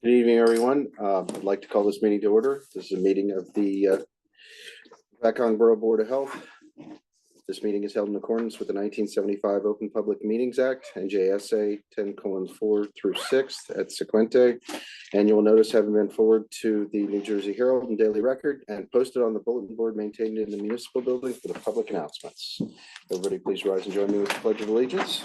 Good evening, everyone. I'd like to call this meeting to order. This is a meeting of the Wacong Borough Board of Health. This meeting is held in accordance with the 1975 Open Public Meetings Act, NJSA 10:4-6 at Sequente. Annual notice having been forwarded to the New Jersey Herald and Daily Record and posted on the bulletin board maintained in the municipal building for the public announcements. Everybody please rise and join me with the Pledge of Allegiance.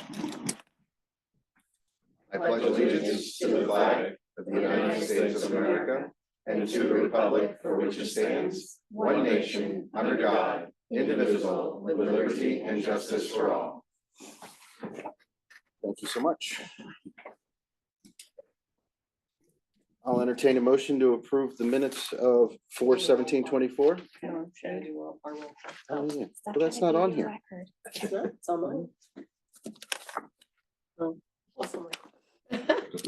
I pledge allegiance to the flag of the United States of America and to the republic for which it stands, one nation, under God, indivisible, with liberty and justice for all. Thank you so much. I'll entertain a motion to approve the minutes of 4/17/24. Oh, yeah. But that's not on here. It's online.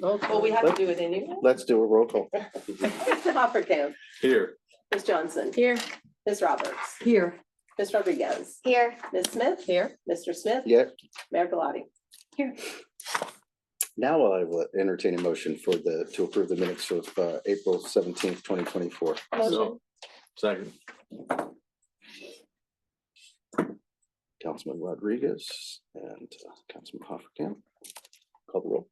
Well, we have to do it anyway. Let's do a roll call. Mr. Hoppercamp, Here. Ms. Johnson, Here. Ms. Roberts, Here. Ms. Rodriguez, Here. Ms. Smith, Here. Mr. Smith, Yeah. Mayor Galati. Here. Now I will entertain a motion to approve the minutes of April 17th, 2024. Motion. Second. Councilman Rodriguez and Councilman Hoppercamp. Call the roll.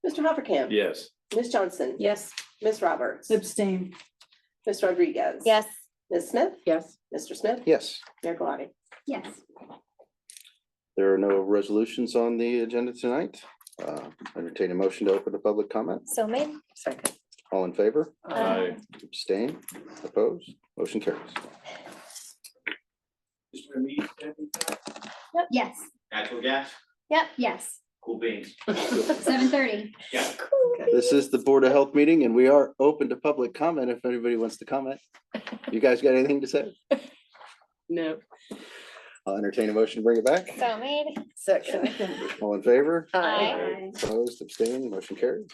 Mr. Hoppercamp. Yes. Ms. Johnson. Yes. Ms. Roberts. Abstain. Ms. Rodriguez. Yes. Ms. Smith, Yes. Mr. Smith, Yes, Mayor Galati. Yes. there are no resolutions on the agenda tonight. Entertain a motion to open the public comment. So made. Second. All in favor? Aye. Abstain? Opposed? Motion carries. Yes. Natural gas, Yep. Yes. cool beans. 7:30. Yeah. This is the Board of Health meeting and we are open to public comment if anybody wants to comment. You guys got anything to say? No. I'll entertain a motion to bring it back. So made. Second. All in favor? Aye. Opposed, abstaining, motion carries.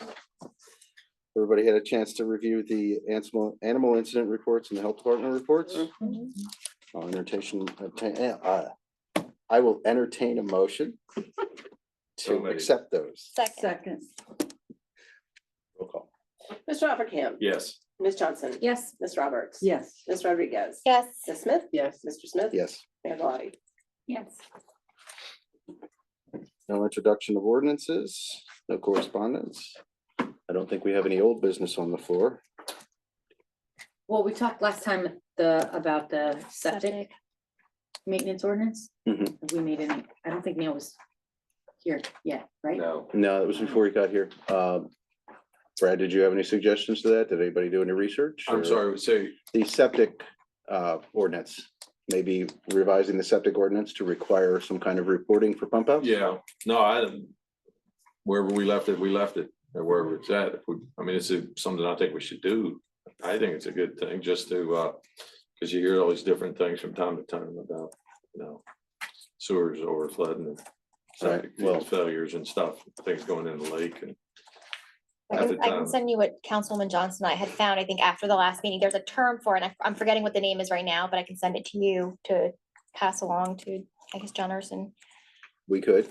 Everybody had a chance to review the animal incident reports and the health department reports. I'll I will entertain a motion So to made. accept those. Second. Second. Roll call. Mr. Hoppercamp. Yes. Ms. Johnson. Yes. Ms. Roberts. Yes. Ms. Rodriguez. Yes. Ms. Smith, Yes. Mr. Smith. Yes. Mayor Galati. Yes. No introduction of ordinances, no correspondence. I don't think we have any old business on the floor. Well, we talked last time about the septic maintenance ordinance. Mhm. Have we made any, I don't think Neil was here yet, right? No. No, that was before you got here. Brad, did you have any suggestions to that? Did anybody do any research? I'm or- sorry, say, The septic ordinance, maybe revising the septic ordinance to require some kind of reporting for pump outs? yeah, no, I didn't. Wherever we left it, or wherever it's at. I mean, it's something I think we should do. I think it's a good thing just to, because you hear all these different things from time to time about, sewers over flooding and septic Right, well- field failures and stuff, things going in the lake and. I At the can time. send you what Councilwoman Johnson and I had found, I think after the last meeting, there's a term for it. and I'm forgetting what the name is right now, but I can send it to you to pass along to, I guess, John Urson. We could.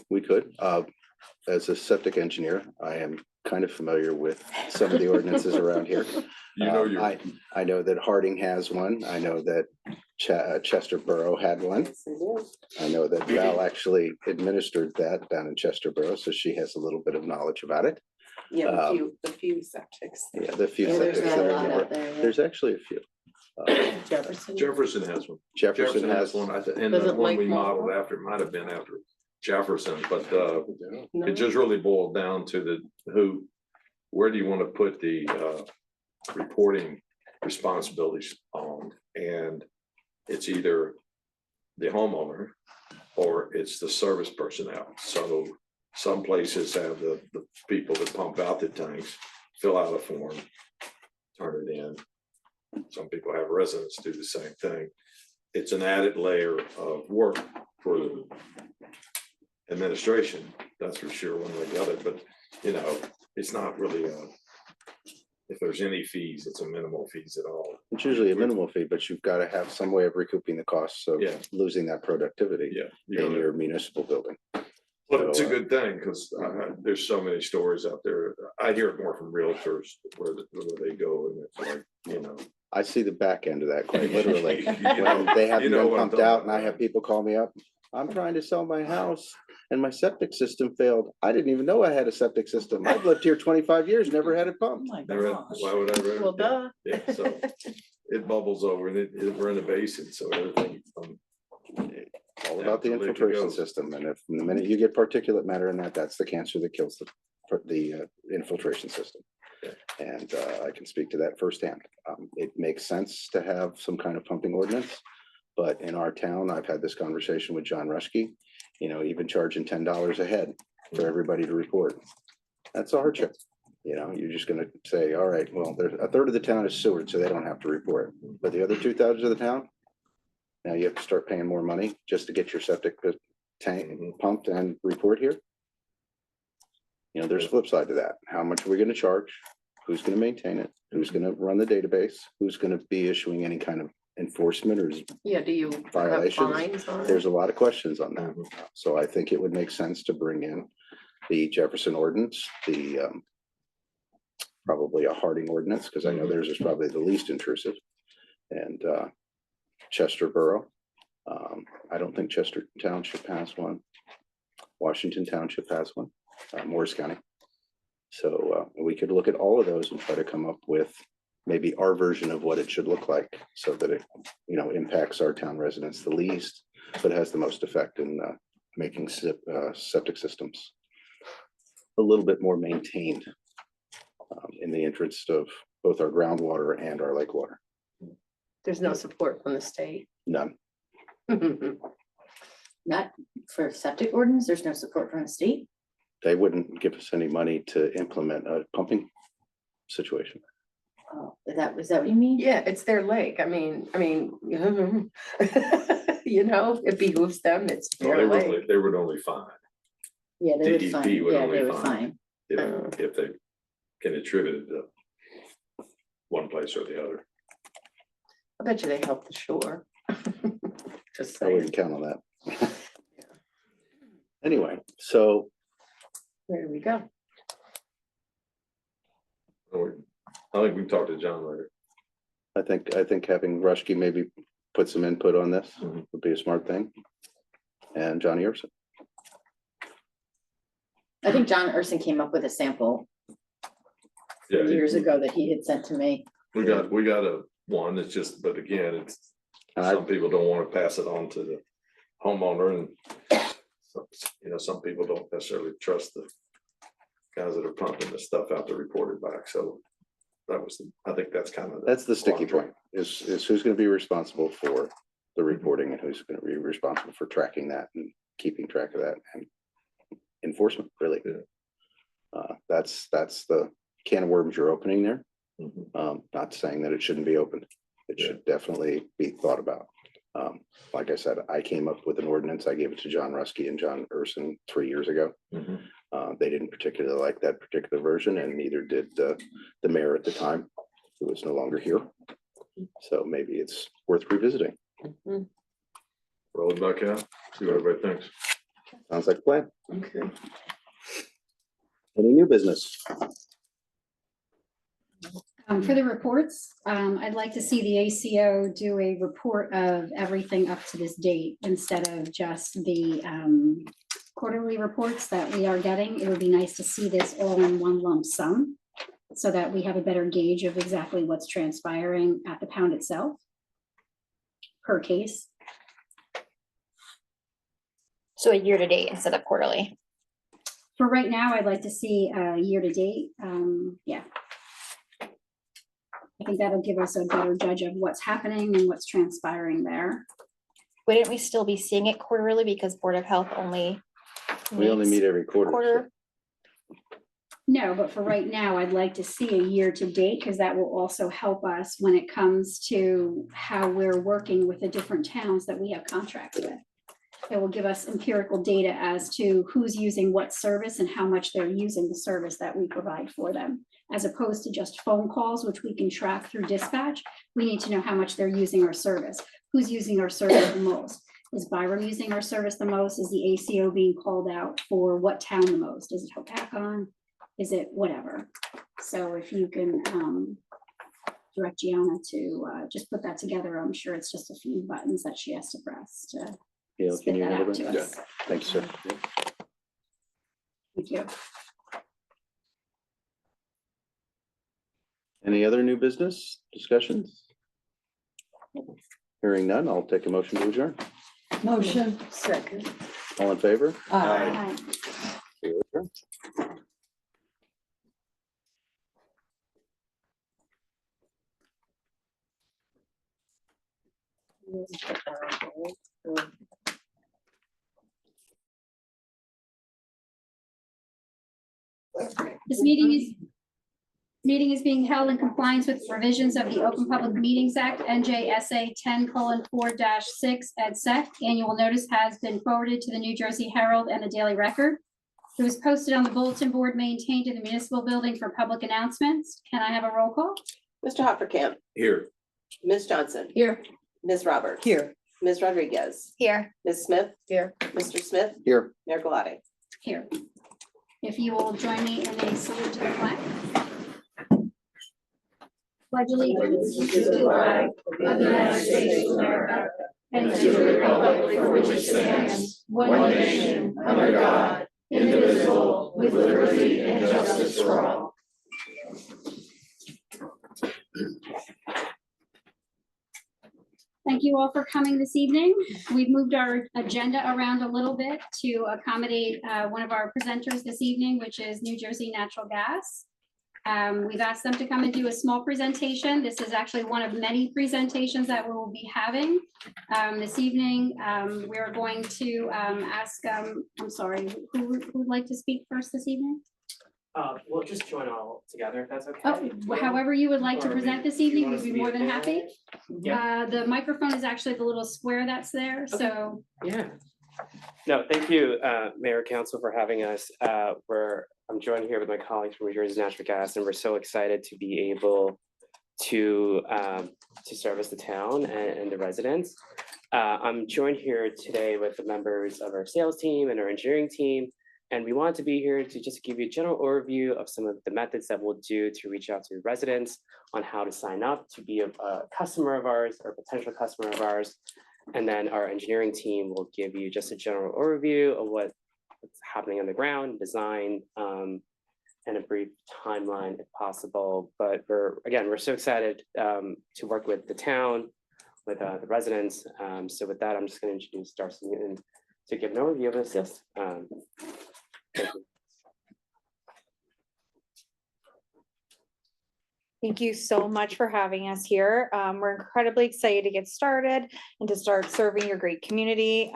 As a septic engineer, I am kind of familiar with some of the ordinances around here. I know that Harding has one. I know that Chester Borough had one. Yes, it is. I know that Val actually administered that down in Chester Borough, so she has a little bit of knowledge about it. Yeah, Um, the few septics. Yeah, the few Yeah, there's septics not that a are lot newer. out there. yeah. There's actually a few. Jefferson. Jefferson has one. Jefferson has one, and Does the it one we like modeled Marlboro? after might have been after Jefferson, but No. it just really boiled down to where do you want to put the reporting responsibilities on? And it's either the homeowner or it's the service personnel. So some places have the people that pump out the tanks, fill out a form, turn it in. Some people have residents do the same thing. It's an added layer of work for the administration, that's for sure, one way or the other, but it's not really if there's any fees, it's a minimal fees at all. It's usually a minimal fee, but you've got to have some way of recouping the costs of Yeah. losing that productivity Yeah. in your municipal building. But it's a good thing, because there's so many stories out there. I hear it more from realtors where they go and it's like, you know. I see the back end of that quite literally. You know- When they haven't you know been what I'm pumped talking out and I about, have right? people call me up. I'm trying to sell my house and my septic system failed. I didn't even know I had a septic system. I've lived here 25 years, never had it Oh pumped. my They're in- gosh. Why would I? rather- Well, duh. Yeah, so it bubbles over and we're in a basin, so everything from. All about the Absolutely, it infiltration goes. system. And if the minute you get particulate matter in that, that's the cancer that kills the infiltration system. Yeah. And I can speak to that firsthand. It makes sense to have some kind of pumping ordinance. But in our town, I've had this conversation with John Rushkey, even charging $10 a head for everybody to report. That's a hardship. You're just gonna say, all right, well, there's a third of the town is sewered, so they don't have to report. But the other 2/3 of the town, now you have to start paying more money just to get your septic tank pumped and report here. There's a flip side to that. How much are we gonna charge? Who's gonna maintain it? Who's gonna run the database? Who's gonna be issuing any kind of enforcement or Yeah, do you have Violations. fines on there's it? a lot of questions on that. So I think it would make sense to bring in the Jefferson ordinance, the probably a Harding ordinance, because I know theirs is probably the least intrusive. And Chester Borough. I don't think Chester Township has one. Washington Township has one, Morris County. So we could look at all of those and try to come up with maybe our version of what it should look like so that it, impacts our town residents the least, but has the most effect in making septic systems a little bit more maintained in the interest of both our groundwater and our lake water. There's no support from the state. None. Not for septic ordinance, there's no support from the state. They wouldn't give us any money to implement a pumping situation. Oh, is that what you mean? Yeah, it's their lake. I mean, it behooves them. It's Well, their lake. they would only fine Yeah, they would DEP fine, would yeah, only they would fine. fine. if they can attribute it to one place or the other. I bet you they help the shore. Just I saying. wouldn't count on that. Anyway, so There we go. I think we can talk to John later. I think having Rushkey maybe put some input on this Mhm. would be a smart thing. And Johnny Urson. I think John Urson came up with a sample Yeah, years ago that he had sent to me. we got a one, it's just, but again, it's, And I, some people don't want to pass it on to the homeowner and some people don't necessarily trust the guys that are pumping the stuff out to report it back. So I think that's kind of. that's the sticky point, is who's gonna be responsible for the reporting and who's gonna be responsible for tracking that and keeping track of that and enforcement, really. Yeah. That's the can of worms you're opening there. Mhm. Not saying that it shouldn't be opened. It Yeah. should definitely be thought about. Like I said, I came up with an ordinance. I gave it to John Ruskey and John Urson 3 years ago. Mhm. They didn't particularly like that particular version, and neither did the mayor at the time, who was no longer here. So maybe it's worth revisiting. Roll it back out, see what everybody thinks. Sounds like a plan. Okay. Any new business? For the reports, I'd like to see the ACO do a report of everything up to this date instead of just the quarterly reports that we are getting. It would be nice to see this all in one lump sum so that we have a better gauge of exactly what's transpiring at the pound itself per case. So a year to date instead of quarterly. For right now, I'd like to see year to date. Yeah. I think that'll give us a better judge of what's happening and what's transpiring there. Wouldn't we still be seeing it quarterly because Board of Health only? We only meets meet every quarter. so- Quarter, No, but for right now, I'd like to see a year to date because that will also help us when it comes to how we're working with the different towns that we have contracts with. It will give us empirical data as to who's using what service and how much they're using the service that we provide for them. As opposed to just phone calls, which we can track through dispatch, we need to know how much they're using our service. Who's using our service the most? Is Byram using our service the most? Is the ACO being called out for what town the most? Is it Hopatcon? Is it whatever? So if you can direct Gianna to just put that together, I'm sure it's just a few buttons that she has to press to Gail, can spit you that handle out to that? us. Thanks, sir. Thank you. Any other new business discussions? Hearing none, I'll take a motion to adjourn. Motion. Second. All in favor? Aye. We are adjourned. This meeting is being held in compliance with provisions of the Open Public Meetings Act, NJSA 10:4-6 et sec. Annual notice has been forwarded to the New Jersey Herald and the Daily Record. It was posted on the bulletin board maintained in the municipal building for public announcements. Can I have a roll call? Mr. Hoppercamp, Here. Ms. Johnson, Here. Ms. Roberts. Here. Ms. Rodriguez, Here. Ms. Smith, Here. Mr. Smith, Here. Mayor Galati. Here. If you will join me in a salute to the flag. Pledge allegiance to the flag of the United States of America and to the republic for which it stands, one nation, under God, indivisible, with liberty and justice for all. Thank you all for coming this evening. We've moved our agenda around a little bit to accommodate one of our presenters this evening, which is New Jersey Natural Gas. We've asked them to come and do a small presentation. This is actually one of many presentations that we will be having this evening. We're going to ask, I'm sorry, who would like to speak first this evening? We'll just join all together, if that's okay. Oh, however you would like to Or present this you evening, want we'd us be to more than there? happy. Yeah. The microphone is actually the little square that's there, Okay. so. Yeah. No, thank you, Mayor, Council, for having us. I'm joined here with my colleagues from New Jersey Natural Gas, and we're so excited to be able to service the town and the residents. I'm joined here today with the members of our sales team and our engineering team. And we wanted to be here to just give you a general overview of some of the methods that we'll do to reach out to residents on how to sign up to be a customer of ours or potential customer of ours. And then our engineering team will give you just a general overview of what's happening on the ground, design, and a brief timeline if possible. But we're so excited to work with the town, with the residents. So with that, I'm just going to introduce Darcy Newton to give an overview of the sales. Thank you. Thank you so much for having us here. We're incredibly excited to get started and to start serving your great community.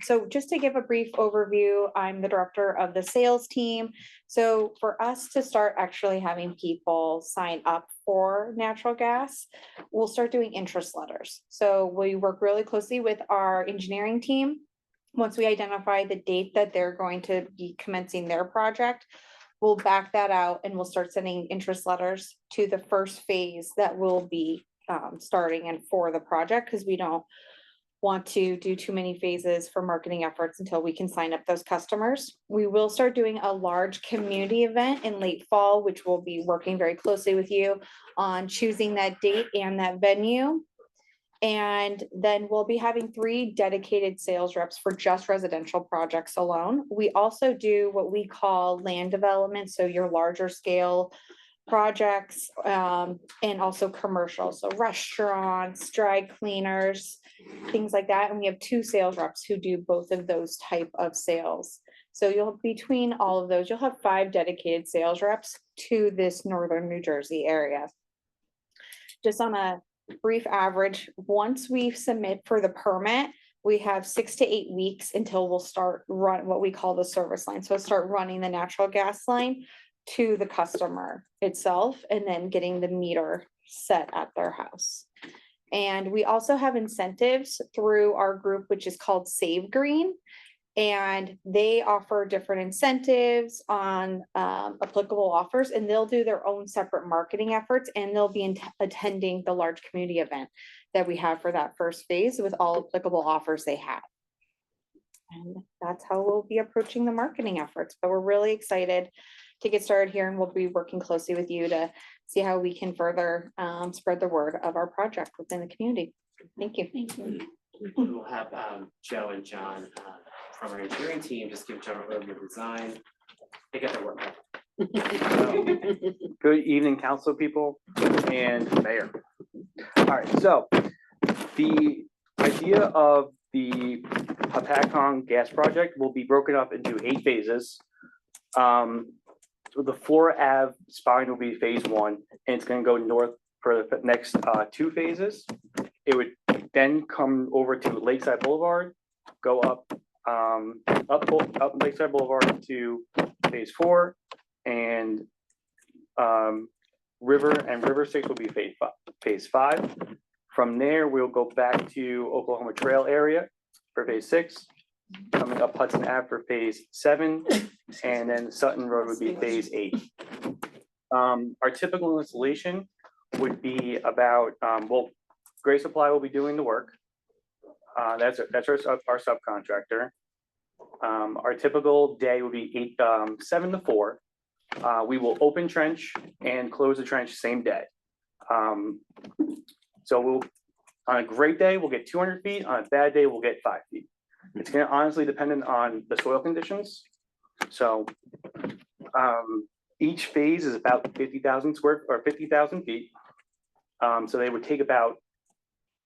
So just to give a brief overview, I'm the director of the sales team. So for us to start actually having people sign up for natural gas, we'll start doing interest letters. So we work really closely with our engineering team. Once we identify the date that they're going to be commencing their project, we'll back that out and we'll start sending interest letters to the first phase that will be starting and for the project, because we don't want to do too many phases for marketing efforts until we can sign up those customers. We will start doing a large community event in late fall, which we'll be working very closely with you on choosing that date and that venue. And then we'll be having 3 dedicated sales reps for just residential projects alone. We also do what we call land development, so your larger scale projects, and also commercial, so restaurants, dry cleaners, things like that. And we have 2 sales reps who do both of those type of sales. So between all of those, you'll have 5 dedicated sales reps to this northern New Jersey area. Just on a brief average, once we submit for the permit, we have 6 to 8 weeks until we'll start what we call the service line. So start running the natural gas line to the customer itself and then getting the meter set at their house. And we also have incentives through our group, which is called Save Green. And they offer different incentives on applicable offers, and they'll do their own separate marketing efforts, and they'll be attending the large community event that we have for that first phase with all applicable offers they have. And that's how we'll be approaching the marketing efforts, but we're really excited to get started here, and we'll be working closely with you to see how we can further spread the word of our project within the community. Thank you. Thank you. We'll have Joe and John from our engineering team just give general overview of design. They get their work done. Good evening, council people and mayor. All right, so the idea of the Hopatcong gas project will be broken up into 8 phases. So the Flora Ave spine will be phase 1, and it's going to go north for the next 2 phases. It would then come over to Lakeside Boulevard, go up Lakeside Boulevard to phase 4, and River 6 will be phase 5. From there, we'll go back to Oklahoma Trail area for phase 6, coming up Hudson Ave for phase 7, and then Sutton Road would be phase 8. Our typical installation would be about, well, Gray Supply will be doing the work. That's our subcontractor. Our typical day would be 7 to 4. We will open trench and close the trench same day. So we'll, on a great day, we'll get 200 feet. On a bad day, we'll get 5 feet. It's gonna honestly depend on the soil conditions. So each phase is about 50,000 feet. So they would take about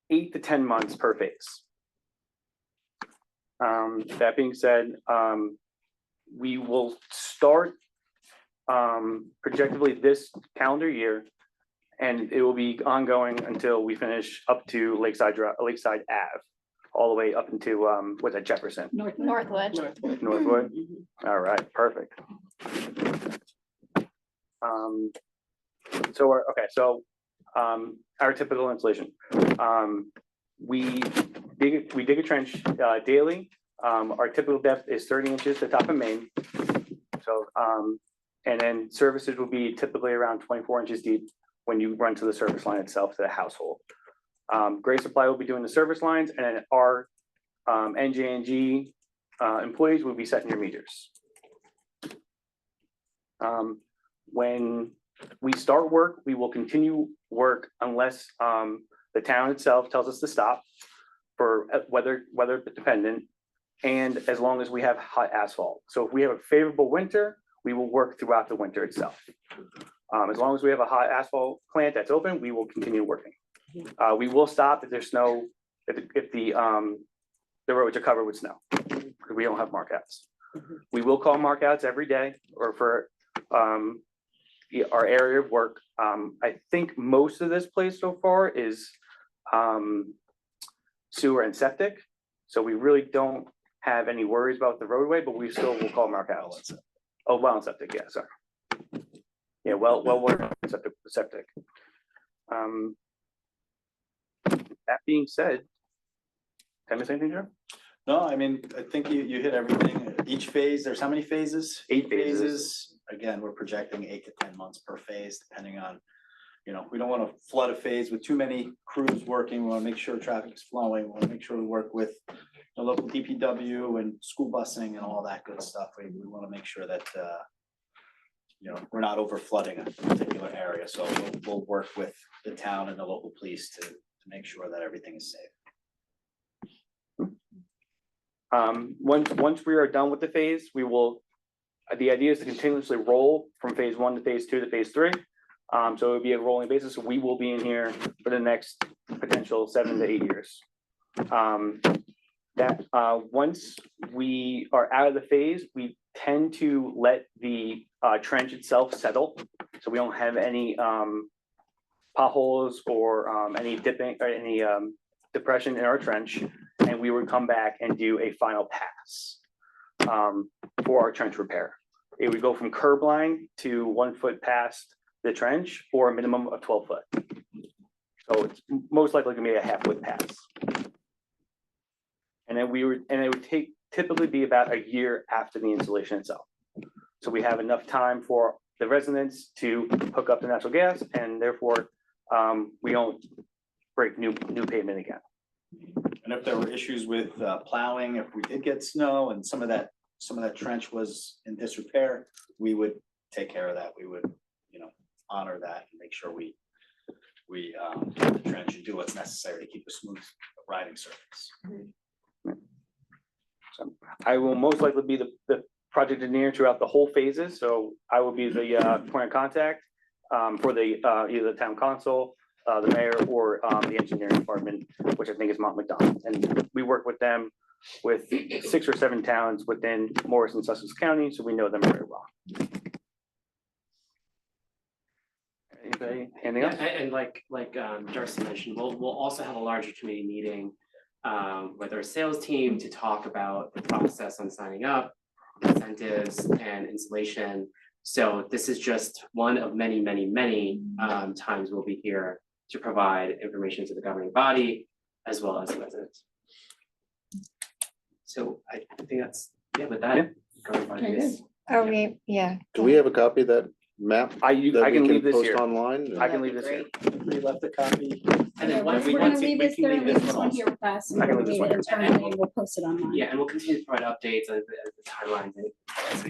8 to 10 months per phase. That being said, we will start projectively this calendar year, and it will be ongoing until we finish up to Lakeside Ave, all the way up into what's that, Jefferson, Northwood. Northwood. All right, perfect. Our typical installation. We dig a trench daily. Our typical depth is 30 inches to top of main. So, and then services will be typically around 24 inches deep when you run to the service line itself to the household. Gray Supply will be doing the service lines, and then our NJNG employees will be setting your meters. When we start work, we will continue work unless the town itself tells us to stop for weather dependent, and as long as we have hot asphalt. So if we have a favorable winter, we will work throughout the winter itself. As long as we have a hot asphalt plant that's open, we will continue working. We will stop if there's snow, if the roads are covered with snow, because we don't have markouts. We will call markouts every day or for our area of work. I think most of this place so far is sewer and septic. So we really don't have any worries about the roadway, but we still will call markouts. Oh, well and septic, yeah, sorry. Yeah, well, septic. That being said, can I miss anything, Joe? No, I mean, I think you hit everything. Each phase, there's how many phases? 8 phases. Again, we're projecting 8 to 10 months per phase, depending on, we don't want to flood a phase with too many crews working. We want to make sure traffic is flowing. We want to make sure we work with the local DPW and school busing and all that good stuff. We want to make sure that, we're not over flooding a particular area. So we'll work with the town and the local police to make sure that everything is safe. Once we are done with the phase, the idea is to continuously roll from phase 1 to phase 2 to phase 3. So it would be a rolling basis. We will be in here for the next potential 7 to 8 years. Once we are out of the phase, we tend to let the trench itself settle. So we don't have any potholes or any dipping or any depression in our trench. And we would come back and do a final pass for our trench repair. It would go from curb line to 1 foot past the trench or a minimum of 12 foot. So it's most likely gonna be a half-foot pass. And then it would typically be about a year after the installation itself. So we have enough time for the residents to hook up to natural gas, and therefore we don't break new pavement again. And if there were issues with plowing, if we did get snow and some of that trench was in disrepair, we would take care of that, we would, honor that and make sure we the trench and do what's necessary to keep a smooth riding surface. So I will most likely be the project engineer throughout the whole phases, so I will be the point of contact for the either the town council, the mayor, or the engineering department, which I think is Mont McDonald. And we work with them with 6 or 7 towns within Morris and Sussex County, so we know them very well. Anybody, anything else? And like Darcy mentioned, we'll also have a larger committee meeting with our sales team to talk about the process on signing up, incentives and installation. So this is just one of many times we'll be here to provide information to the governing body as well as the residents. So I think that's, with that. Are we, yeah. Do we have a copy of that map? I that we can leave this post here. Online? I can leave this here. We left a copy. And then We're once we gonna can leave this, they're gonna leave this one also. here with us, and I can we'll leave this read it one internally, and we'll post it online. Yeah, and we'll continue to provide updates as the timelines. As we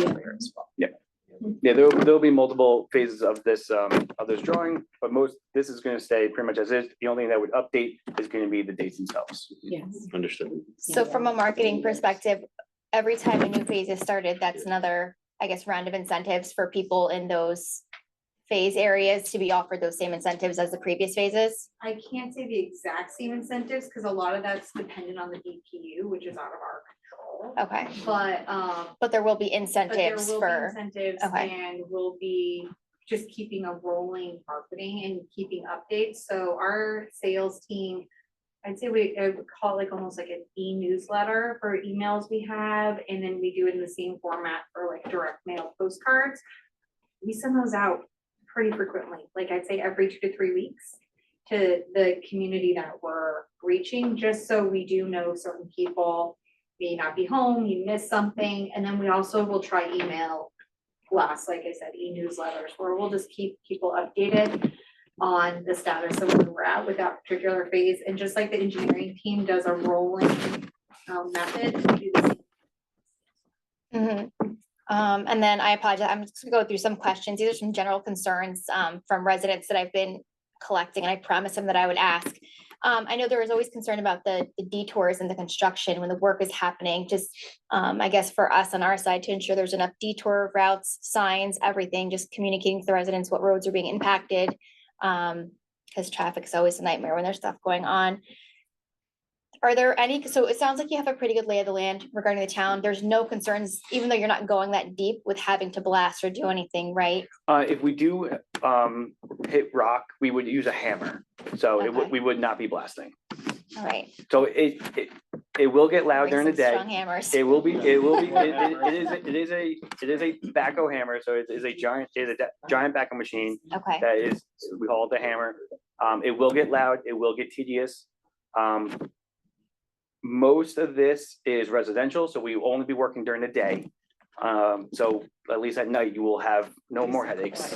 go later as well. Yeah, there'll be multiple phases of this drawing, but this is gonna stay pretty much as is. The only thing that would update is gonna be the dates themselves. Yes. Understood. So from a marketing perspective, every time a new phase is started, that's another, I guess, round of incentives for people in those phase areas to be offered those same incentives as the previous phases. I can't say the exact same incentives, because a lot of that's dependent on the DPU, which is out of our control. Okay, But there will be there incentives will be for, incentives, okay. and we'll be just keeping a rolling marketing and keeping updates. So our sales team, I'd say I would call it like almost like an e-newsletter for emails we have, and then we do it in the same format for like direct mail postcards. We send those out pretty frequently, like I'd say every 2 to 3 weeks, to the community that we're reaching, just so we do know certain people may not be home, you missed something. And then we also will try email blasts, like I said, e-newsletters, where we'll just keep people updated on the status of where we're at with that particular phase. And just like the engineering team does a rolling method, we do the same. And then I apologize, I'm just gonna go through some questions. These are some general concerns from residents that I've been collecting, and I promised them that I would ask. I know there was always concern about the detours and the construction when the work is happening, just I guess for us on our side to ensure there's enough detour routes, signs, everything, just communicating to the residents what roads are being impacted. Because traffic is always a nightmare when there's stuff going on. Are there any, so it sounds like you have a pretty good lay of the land regarding the town. There's no concerns, even though you're not going that deep with having to blast or do anything, right? If we do hit rock, we would use a hammer, so Okay. we would not be blasting. All right. So it will get loud Bring during the some day. strong hammers. It is a backhoe hammer, so it is a giant backhoe machine Okay, that is, we call it the hammer. It will get loud, it will get tedious. Most of this is residential, so we will only be working during the day. So at least at night you will have no more headaches.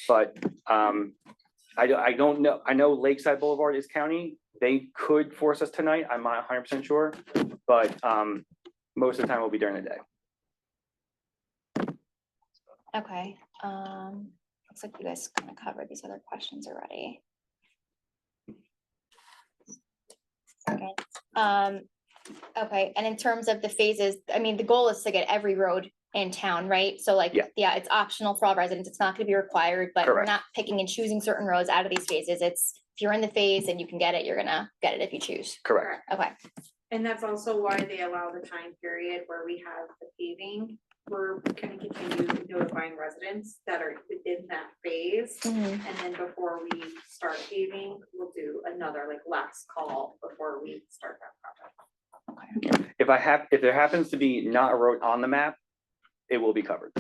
But I don't know, I know Lakeside Boulevard is county. They could force us tonight, I'm not 100% sure, but most of the time will be during the day. okay. Looks like you guys kind of covered these other questions already. Okay, okay, and in terms of the phases, I mean, the goal is to get every road in town, right? So like, Yeah. yeah, it's optional for all residents, it's not gonna be required, but we're Correct. not picking and choosing certain roads out of these phases. It's, if you're in the phase and you can get it, you're gonna get it if you choose. Correct. Okay, And that's also why they allow the time period where we have the paving. We're gonna continue notifying residents that are within that phase. And then before we start paving, we'll do another like last call before we start that project. If there happens to be not a road on the map, it will be covered.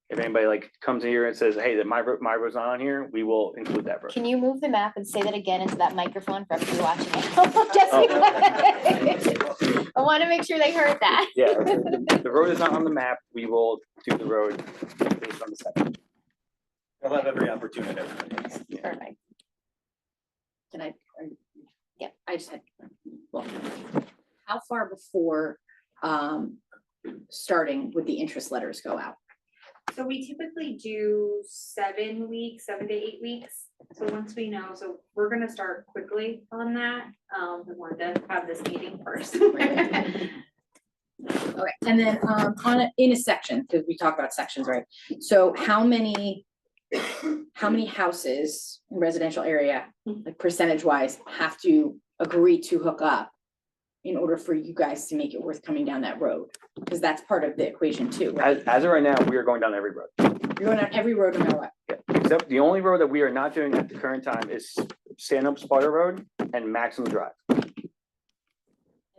If anybody like comes in here and says, hey, that my road's not on here, we will include that road. can you move the map and say that again into that microphone for everybody watching it? Just Oh. because- I wanna make sure they heard that. Yeah, if the road is not on the map, we will do the road based on the setting. I'll have every opportunity. Perfect. Can I? Yeah. I just had, well, how far before starting would the interest letters go out? So we typically do 7 weeks, 7 to 8 weeks. So once we know, so we're gonna start quickly on that. We wanted to have this meeting first. Okay, and then in a section, because we talk about sections, right? So how many houses in residential area, like percentage wise, have to agree to hook up in order for you guys to make it worth coming down that road? Because that's part of the equation too, right? As of right now, we are going down every road. You're going on every road no matter what. Except the only road that we are not doing at the current time is Stanhope Sparta Road and Maxim Drive.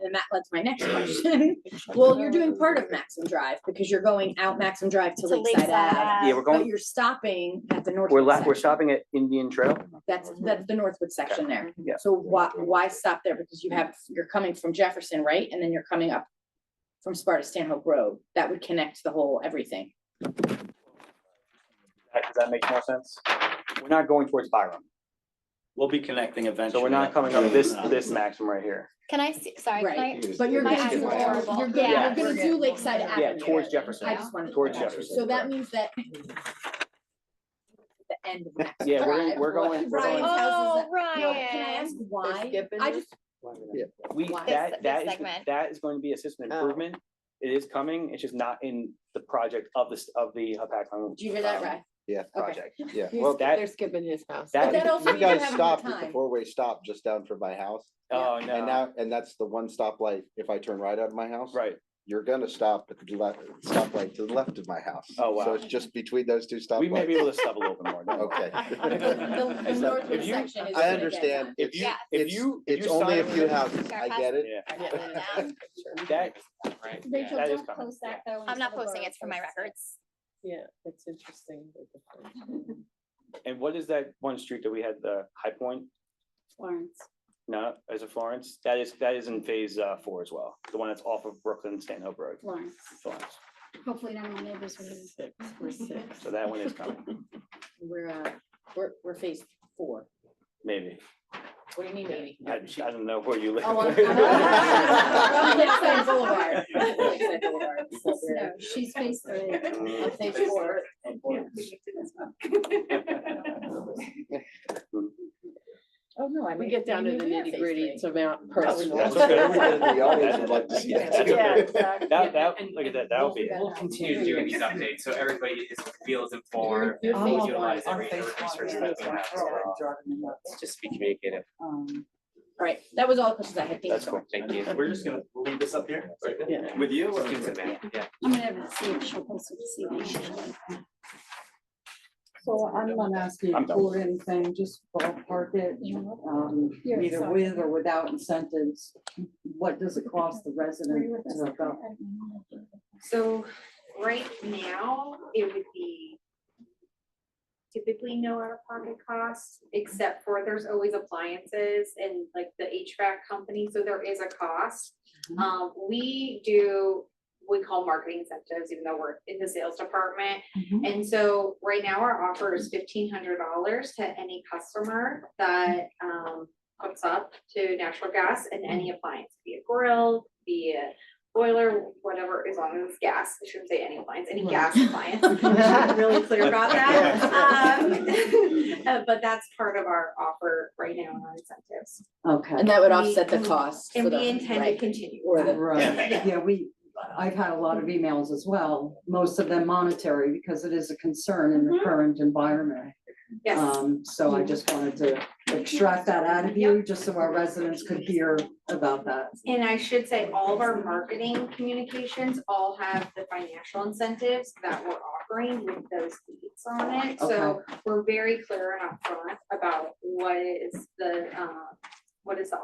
And that led to my next question. Well, you're doing part of Maxim Drive because you're going out Maxim Drive to Lakeside Ave. Yeah, we're But going, you're stopping at the we're Northwood left, we're section. stopping at Indian Trail. That's the Northwood section there. Yeah. So why stop there? Because you're coming from Jefferson, right? And then you're coming up from Sparta Stanhope Road. That would connect the whole everything. Does that make more sense? We're not going towards Byram. We'll be connecting eventually. So we're not coming up this Maxim right here. Can I see, sorry, can I? Right, but you're My gonna eyes do are all, horrible. you're Yeah. gonna do Lakeside Avenue. Yeah, towards Jefferson. I just wanted. Towards Jefferson. So that means that the end of Maxim Yeah, Drive. we're going. Ryan's house is Oh, No, can I ask Ryan. why? skipping I it? just, We, Why? that This is, segment. that is going to be a system improvement. It is coming. It's just not in the project of the Hopatcong. did you hear that, Ryan? Yeah, Project. yeah. He's- Well, that- They're skipping his house. that- But that also you means you're guys having stopped more at the time. four-way stop just down from my house. Oh, And no, now, and that's the one stoplight. If I turn right out of my house. right. You're gonna stop at the left, stoplight to the left of my house. Oh, wow. So it's just between those two stoplights. We may be able to stub a little bit more. don't worry. Okay. The Northwood If you- section is. I gonna get understand. done. If you, Yeah. if you. if It's you only a sign few it- houses. I get it. Yeah, Down. that, Right. Rachel, That is don't coming, post that though. I'm not until the posting, borough it's for my posts it. records. Yeah, it's interesting. the difference. and what is that one street that we had, the High Point? Florence. No, is it Florence? That is in phase 4 as well. The one that's off of Brooklyn Stanhope Road. Florence. Florence. Hopefully not my neighbors will. We're six. So that one is coming, We're phase 4. maybe. What do you mean, maybe? I don't know where you live. Oh, I'm Lakeside Boulevard. Lakeside Boulevard. So we're- No, she's phase 3. On phase 4. Oh, no, I We mean. get down to the nitty gritty, it's about personal. That's okay. okay. Everybody in the audience would like to see that too. Yeah, exactly. That, And- look at and that, that would be. We'll continue doing these updates, so everybody feels informed, You're and we'll phase utilize one. every resource that we have, so, just be communicative. All right, that was all the questions I had. Thank you That's so cool. much. Thank you. We're just gonna leave this up here Yeah. with you. or- Students advance, yeah. I'm gonna see if she'll post it this evening. So I'm not asking I'm done. for anything, just ballpark it, You're either sorry. with or without incentives. What does it cost the resident to hook up? So right now, it would be typically no out-of-pocket costs, except for there's always appliances and like the HVAC company, so there is a cost. We do, we call marketing incentives, even though we're in the sales department. And so right now our offer is $1,500 to any customer that hooks up to natural gas and any appliance, be it grill, be it boiler, whatever is on this gas. I shouldn't say any appliance, any gas appliance. I should be really clear about that. But that's part of our offer right now in our incentives. Okay. And that would We- offset the cost. And for the- we intend to right. continue. Or the- Right, yeah, I've had a lot of emails as well, most of them monetary, because it is a concern in the current environment. Yes. So I just wanted to extract that out of you, just so our residents could hear about that. And I should say, all of our marketing communications all have the financial incentives that we're offering with those leads on it. So we're very clear and upfront about what is the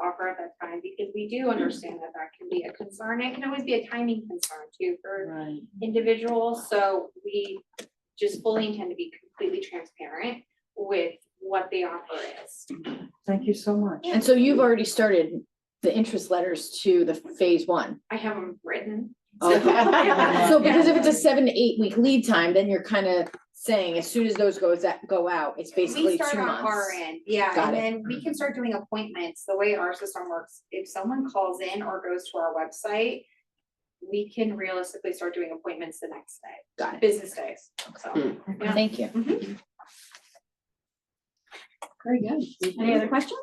offer at that time, because we do understand that that can be a concern. It can always be a timing concern too for Right. individuals. So we just fully intend to be completely transparent with what the offer is. Thank you so much. And so you've already started the interest letters to the phase 1. I have them written. Okay. So because if it's a 7 to 8 week lead time, then you're kind of saying as soon as those go out, it's We basically start 2 on months. our end, yeah, Got and it. then we can start doing appointments. The way our system works, if someone calls in or goes to our website, we can realistically start doing appointments the next day. Got it. Business days, so. yeah. Thank you. Mhm. Very good. Any other questions?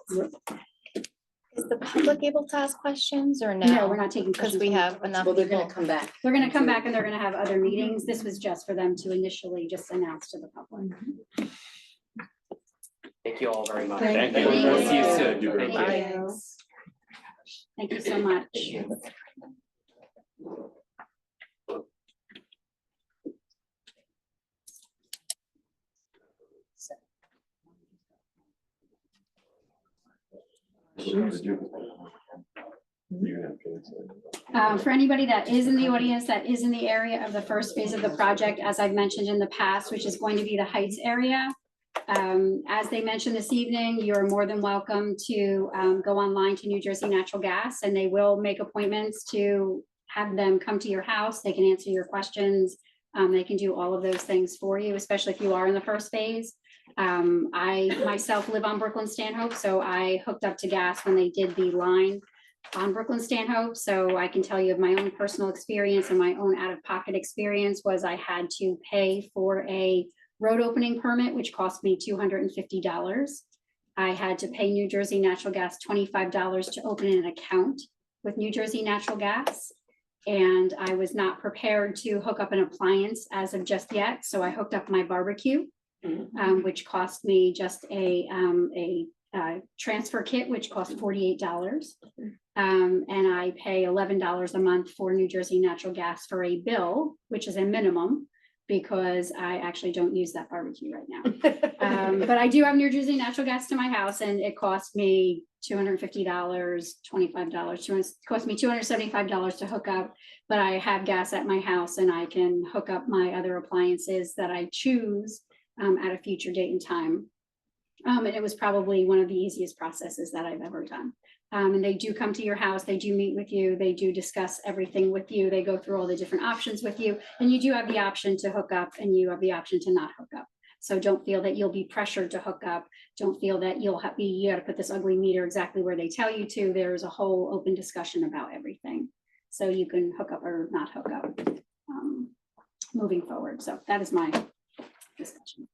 Is the public able to ask questions or no? No, we're not taking Because questions we from the have public. enough Well, they're gonna people. come back. They're gonna come back and they're gonna have other meetings. This was just for them to initially just announce to the public. Thank you all very much. Thank And we'll see you you. soon. Thank you very Thank much. you. Thank you so much. For anybody that is in the audience, that is in the area of the first phase of the project, as I've mentioned in the past, which is going to be the Heights area. As they mentioned this evening, you're more than welcome to go online to New Jersey Natural Gas, and they will make appointments to have them come to your house. They can answer your questions. They can do all of those things for you, especially if you are in the first phase. I myself live on Brooklyn Stanhope, so I hooked up to gas when they did the line on Brooklyn Stanhope. So I can tell you of my own personal experience and my own out-of-pocket experience was I had to pay for a road opening permit, which cost me $250. I had to pay New Jersey Natural Gas $25 to open an account with New Jersey Natural Gas. And I was not prepared to hook up an appliance as of just yet. So I hooked up my barbecue, which cost me just a transfer kit, which cost $48. And I pay $11 a month for New Jersey Natural Gas for a bill, which is a minimum, because I actually don't use that barbecue right now. But I do have New Jersey Natural Gas to my house, and it cost me $250, $25, cost me $275 to hook up. But I have gas at my house, and I can hook up my other appliances that I choose at a future date and time. And it was probably one of the easiest processes that I've ever done. And they do come to your house, they do meet with you, they do discuss everything with you, they go through all the different options with you, and you do have the option to hook up and you have the option to not hook up. So don't feel that you'll be pressured to hook up. Don't feel that you got to put this ugly meter exactly where they tell you to. There's a whole open discussion about everything. So you can hook up or not hook up moving forward. So that is my discussion.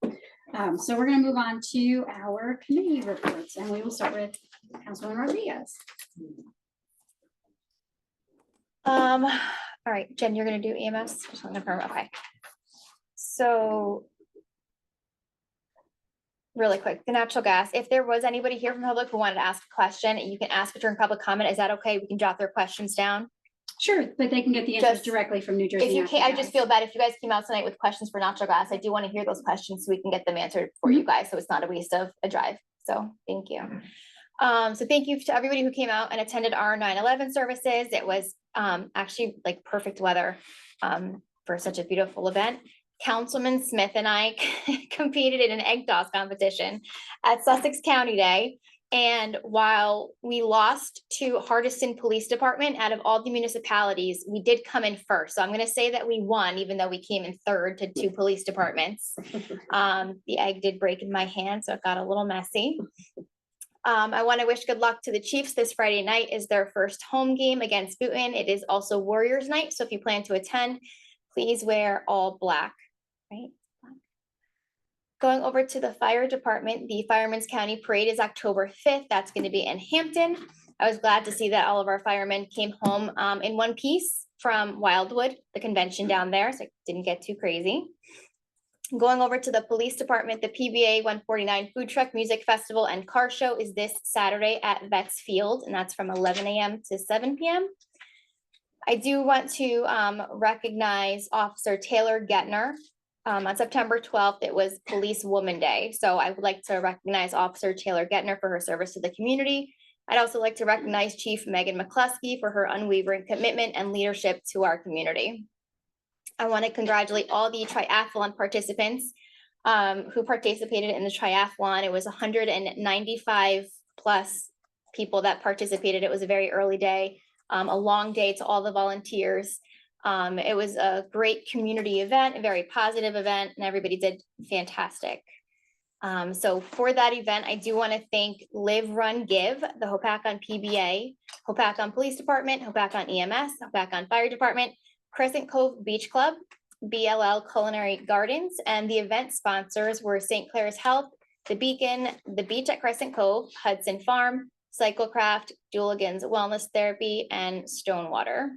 So we're going to move on to our committee reports, and we will start with Councilwoman Rodriguez. All right, Jen, you're gonna do EMS? Just want to confirm, okay. So really quick, the natural gas, if there was anybody here from public who wanted to ask a question, you can ask it during public comment. Is that okay? We can jot their questions down. Sure, but they can get the answers Just- directly from New Jersey. If you Natural can't, I just Gas. feel bad if you guys came out tonight with questions for natural gas. I do want to hear those questions so we can get them answered for you guys, so it's not a waste of a drive. So thank you. So thank you to everybody who came out and attended our 9/11 services. It was actually like perfect weather for such a beautiful event. Councilman Smith and I competed in an egg toss competition at Sussex County Day. And while we lost to Hardiston Police Department, out of all the municipalities, we did come in first. So I'm going to say that we won, even though we came in third to 2 police departments. The egg did break in my hand, so it got a little messy. I want to wish good luck to the Chiefs. This Friday night is their first home game against Boonton. It is also Warriors night, so if you plan to attend, please wear all black, right? Going over to the fire department, the Fireman's County Parade is October 5th. That's going to be in Hampton. I was glad to see that all of our firemen came home in one piece from Wildwood, the convention down there, so it didn't get too crazy. Going over to the police department, the PBA 149 Food Truck Music Festival and Car Show is this Saturday at Vets Field, and that's from 11 a.m. to 7 p.m. I do want to recognize Officer Taylor Getner. On September 12th, it was Police Woman Day. So I would like to recognize Officer Taylor Getner for her service to the community. I'd also like to recognize Chief Megan McCluskey for her unwavering commitment and leadership to our community. I want to congratulate all the triathlon participants who participated in the triathlon. It was 195 plus people that participated. It was a very early day, a long day to all the volunteers. It was a great community event, a very positive event, and everybody did fantastic. So for that event, I do want to thank Live, Run, Give, the Hopatcong PBA Hopatcon Police Department, Hopatcon EMS, Hopatcon Fire Department, Crescent Cove Beach Club, BLL Culinary Gardens, and the event sponsors were St. Clair's Health, The Beacon, The Beach at Crescent Cove, Hudson Farm, Cyclecraft, Juligan's Wellness Therapy, and Stonewater.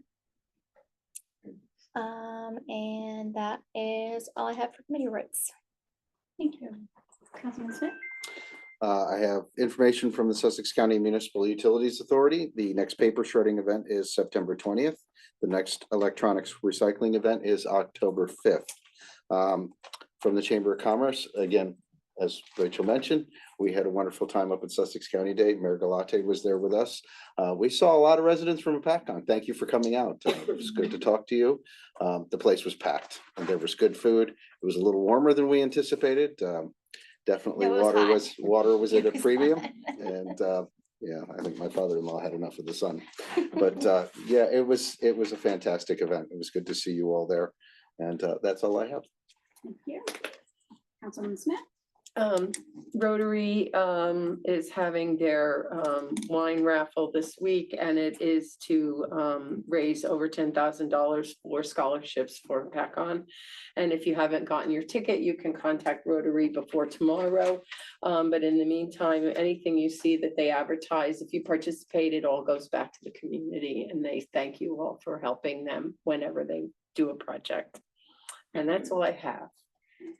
And that is all I have for committee reports. Thank you. Councilman Smith? I have information from the Sussex County Municipal Utilities Authority. The next paper shredding event is September 20th. The next electronics recycling event is October 5th. From the Chamber of Commerce, again, as Rachel mentioned, we had a wonderful time up at Sussex County Day. Mayor Galate was there with us. We saw a lot of residents from Hopatcon. Thank you for coming out. It was good to talk to you. The place was packed and there was good food. It was a little warmer than we anticipated. Definitely It was hot. water was at a It was premium. hot. And yeah, I think my father-in-law had enough of the sun. But yeah, it was a fantastic event. It was good to see you all there. And that's all I have. Thank you. Councilman Smith? Rotary is having their wine raffle this week, and it is to raise over $10,000 for scholarships for Hopatcon. And if you haven't gotten your ticket, you can contact Rotary before tomorrow. But in the meantime, anything you see that they advertise, if you participate, it all goes back to the community, and they thank you all for helping them whenever they do a project. And that's all I have.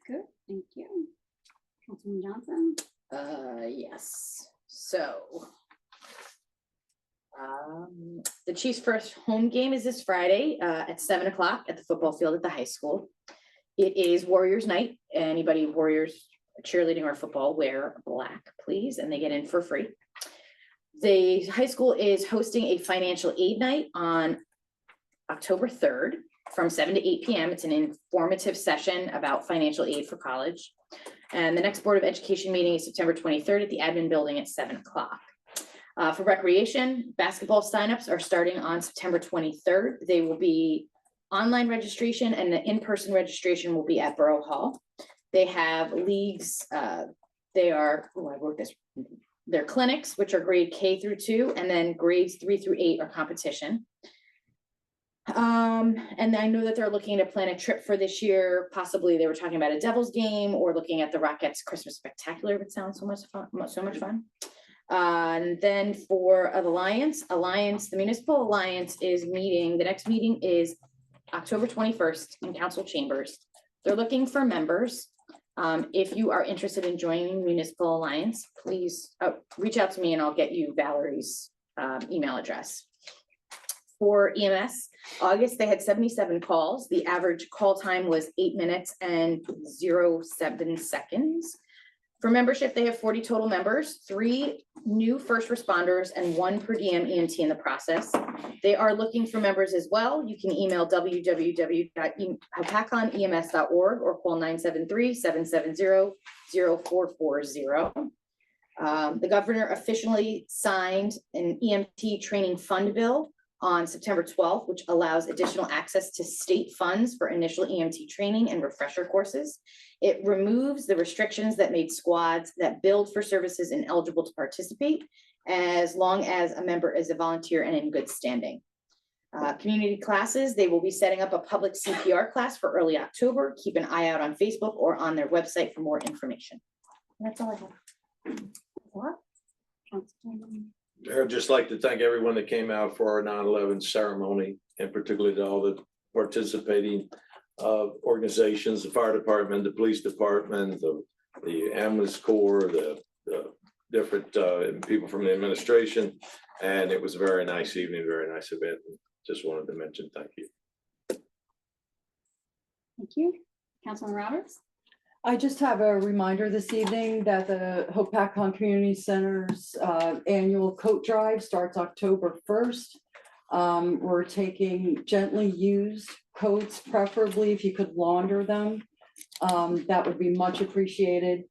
Good, thank you. Councilman Johnson? Yes, so. The Chiefs' first home game is this Friday at 7 o'clock at the football field at the high school. It is Warriors night. Anybody Warriors cheerleading or football, wear black, please, and they get in for free. The high school is hosting a financial aid night on October 3rd from 7 to 8 p.m. It's an informative session about financial aid for college. And the next Board of Education meeting is September 23rd at the admin building at 7 o'clock. For recreation, basketball signups are starting on September 23rd. They will be online registration, and the in-person registration will be at Borough Hall. They have leagues, I wrote this. They're clinics, which are grade K through 2, and then grades 3 through 8 are competition. And I know that they're looking to plan a trip for this year. Possibly they were talking about a Devils game or looking at the Rockettes Christmas Spectacular. It sounds so much fun. And then for the the Municipal Alliance is meeting. The next meeting is October 21st in Council Chambers. They're looking for members. If you are interested in joining Municipal Alliance, please reach out to me and I'll get you Valerie's email address. For EMS, August, they had 77 calls. The average call time was 8 minutes and 07 seconds. For membership, they have 40 total members, 3 new first responders, and 1 per diem EMT in the process. They are looking for members as well. You can email www.hopatconems.org or call 973-770-0440. The governor officially signed an EMT training fund bill on September 12th, which allows additional access to state funds for initial EMT training and refresher courses. It removes the restrictions that made squads that billed for services ineligible to participate, as long as a member is a volunteer and in good standing. Community classes, they will be setting up a public CPR class for early October. Keep an eye out on Facebook or on their website for more information. And that's all I have. I'd just like to thank everyone that came out for our 9/11 ceremony, and particularly to all the participating organizations, the fire department, the police department, the ambulance corps, the different people from the administration. And it was a very nice evening, very nice event. Just wanted to mention, thank you. Thank you. Councilman Roberts? I just have a reminder this evening that the Hopatcon Community Center's annual coat drive starts October 1st. We're taking gently used coats, preferably if you could launder them. That would be much appreciated.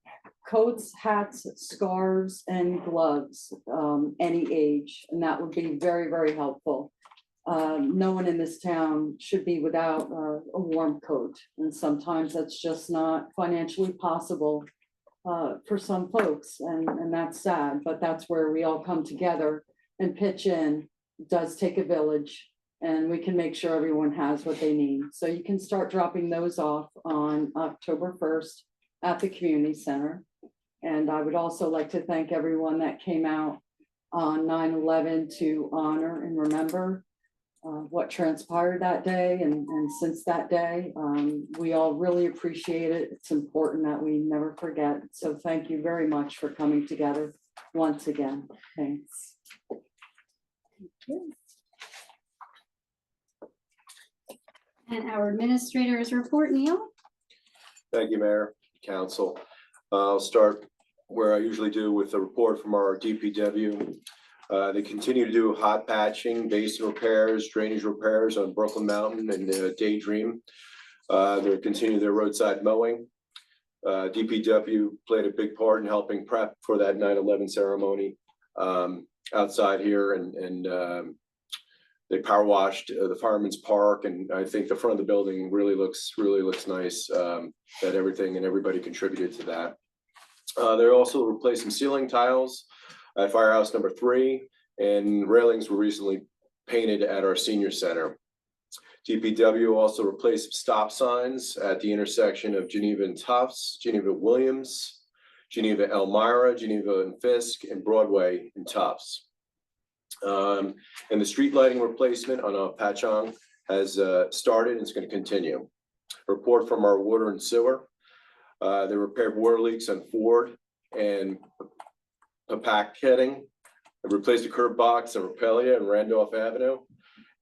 Coats, hats, scarves, and gloves, any age, and that would be very, very helpful. No one in this town should be without a warm coat, and sometimes that's just not financially possible for some folks, and that's sad, but that's where we all come together and pitch in does take a village, and we can make sure everyone has what they need. So you can start dropping those off on October 1st at the community center. And I would also like to thank everyone that came out on 9/11 to honor and remember what transpired that day. And since that day, we all really appreciate it. It's important that we never forget. So thank you very much for coming together once again. Thanks. And our administrators report, Neil. Thank you, Mayor, Council. I'll start where I usually do with a report from our DPW. They continue to do hot patching, basin repairs, drainage repairs on Brooklyn Mountain and Daydream. They're continuing their roadside mowing. DPW played a big part in helping prep for that 9/11 ceremony outside here, and they power washed the Fireman's Park, and I think the front of the building really looks nice. That everything and everybody contributed to that. They're also replacing ceiling tiles at Firehouse number 3, and railings were recently painted at our senior center. DPW also replaced stop signs at the intersection of Geneva and Tufts, Geneva Williams, Geneva Elmira, Geneva and Fisk, and Broadway and Tufts. And the street lighting replacement on Patchogue has started and it's going to continue. Report from our water and sewer. They repaired water leaks on Ford and Pack heading, replaced the curb box on Rapellia and Randolph Avenue,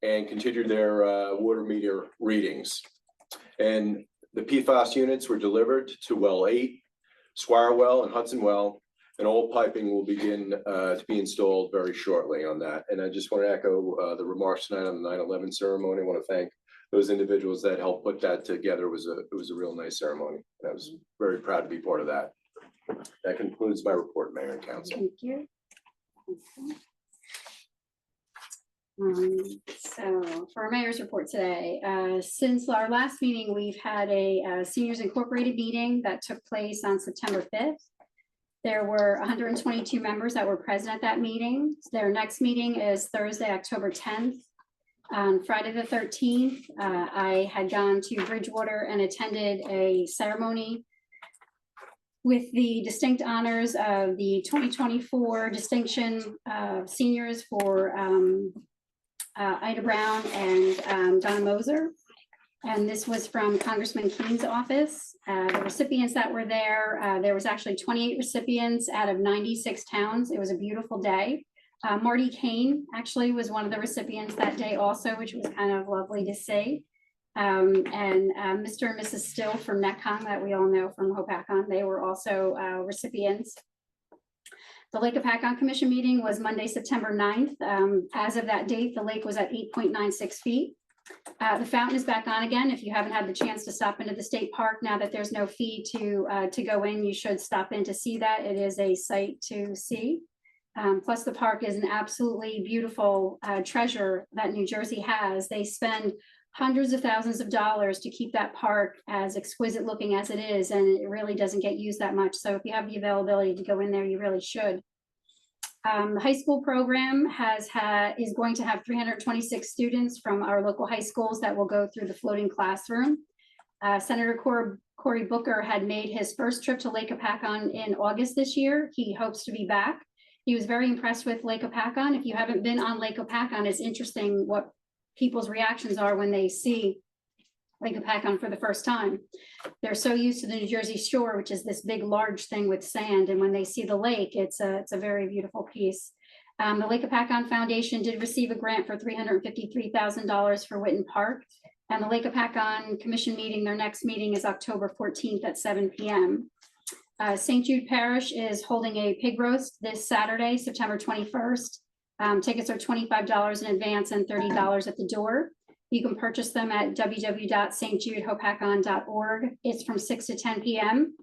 and continued their water meter readings. And the PFAS units were delivered to Well 8, Squire Well, and Hudson Well, and all piping will begin to be installed very shortly on that. And I just want to echo the remarks tonight on the 9/11 ceremony. I want to thank those individuals that helped put that together. It was a real nice ceremony. I was very proud to be part of that. That concludes my report, Mayor and Council. Thank you. So for our mayor's report today, since our last meeting, we've had a Seniors Incorporated meeting that took place on September 5th. There were 122 members that were present at that meeting. Their next meeting is Thursday, October 10th. On Friday the 13th, I had gone to Bridgewater and attended a ceremony with the distinct honors of the 2024 distinction seniors for Ida Brown and Donna Moser. And this was from Congressman Keene's office. The recipients that were there was actually 28 recipients out of 96 towns. It was a beautiful day. Marty Kane actually was one of the recipients that day also, which was kind of lovely to see. And Mr. and Mrs. Still from NetCom that we all know from Hopakon, they were also recipients. The Lake Hopakon Commission meeting was Monday, September 9th. As of that date, the lake was at 8.96 feet. The fountain is back on again. If you haven't had the chance to stop into the state park, now that there's no fee to go in, you should stop in to see that. It is a sight to see. Plus the park is an absolutely beautiful treasure that New Jersey has. They spend hundreds of thousands of dollars to keep that park as exquisite looking as it is, and it really doesn't get used that much. So if you have the availability to go in there, you really should. The high school program is going to have 326 students from our local high schools that will go through the floating classroom. Senator Cory Booker had made his first trip to Lake Hopakon in August this year. He hopes to be back. He was very impressed with Lake Hopakon. If you haven't been on Lake Hopakon, it's interesting what people's reactions are when they see Lake Hopakon for the first time. They're so used to the New Jersey Shore, which is this big, large thing with sand. And when they see the lake, it's a very beautiful piece. The Lake Hopakon Foundation did receive a grant for $353,000 for Witten Park. And the Lake Hopakon Commission meeting, their next meeting is October 14th at 7 p.m. St. Jude Parish is holding a pig roast this Saturday, September 21st. Tickets are $25 in advance and $30 at the door. You can purchase them at www.stjudehopakon.org. It's from 6 to 10 p.m.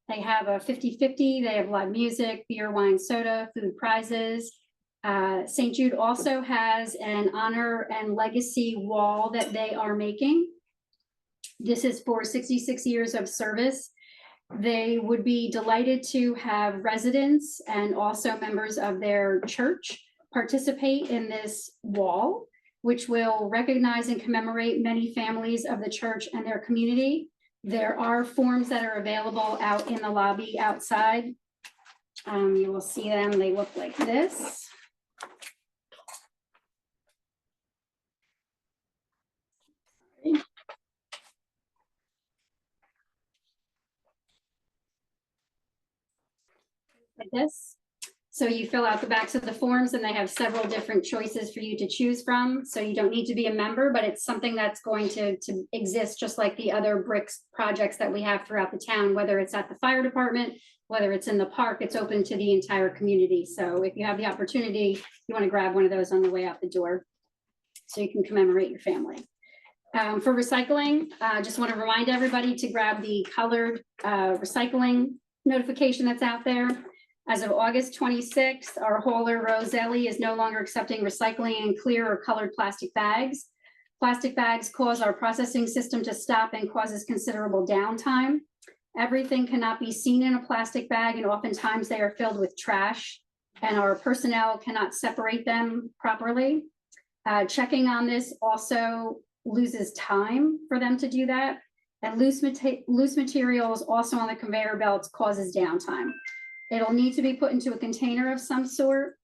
They have a 50-50. They have live music, beer, wine, soda, food prizes. St. Jude also has an honor and legacy wall that they are making. This is for 66 years of service. They would be delighted to have residents and also members of their church participate in this wall, which will recognize and commemorate many families of the church and their community. There are forms that are available out in the lobby outside. You will see them, they look like this. Like this. So you fill out the backs of the forms and they have several different choices for you to choose from. So you don't need to be a member, but it's something that's going to exist just like the other bricks projects that we have throughout the town, whether it's at the fire department, whether it's in the park, it's open to the entire community. So if you have the opportunity, you want to grab one of those on the way out the door so you can commemorate your family. For recycling, just want to remind everybody to grab the colored recycling notification that's out there. As of August 26th, our hauler Roselli is no longer accepting recycling in clear or colored plastic bags. Plastic bags cause our processing system to stop and causes considerable downtime. Everything cannot be seen in a plastic bag, and oftentimes they are filled with trash, and our personnel cannot separate them properly. Checking on this also loses time for them to do that. And loose materials also on the conveyor belts causes downtime. It'll need to be put into a container of some sort.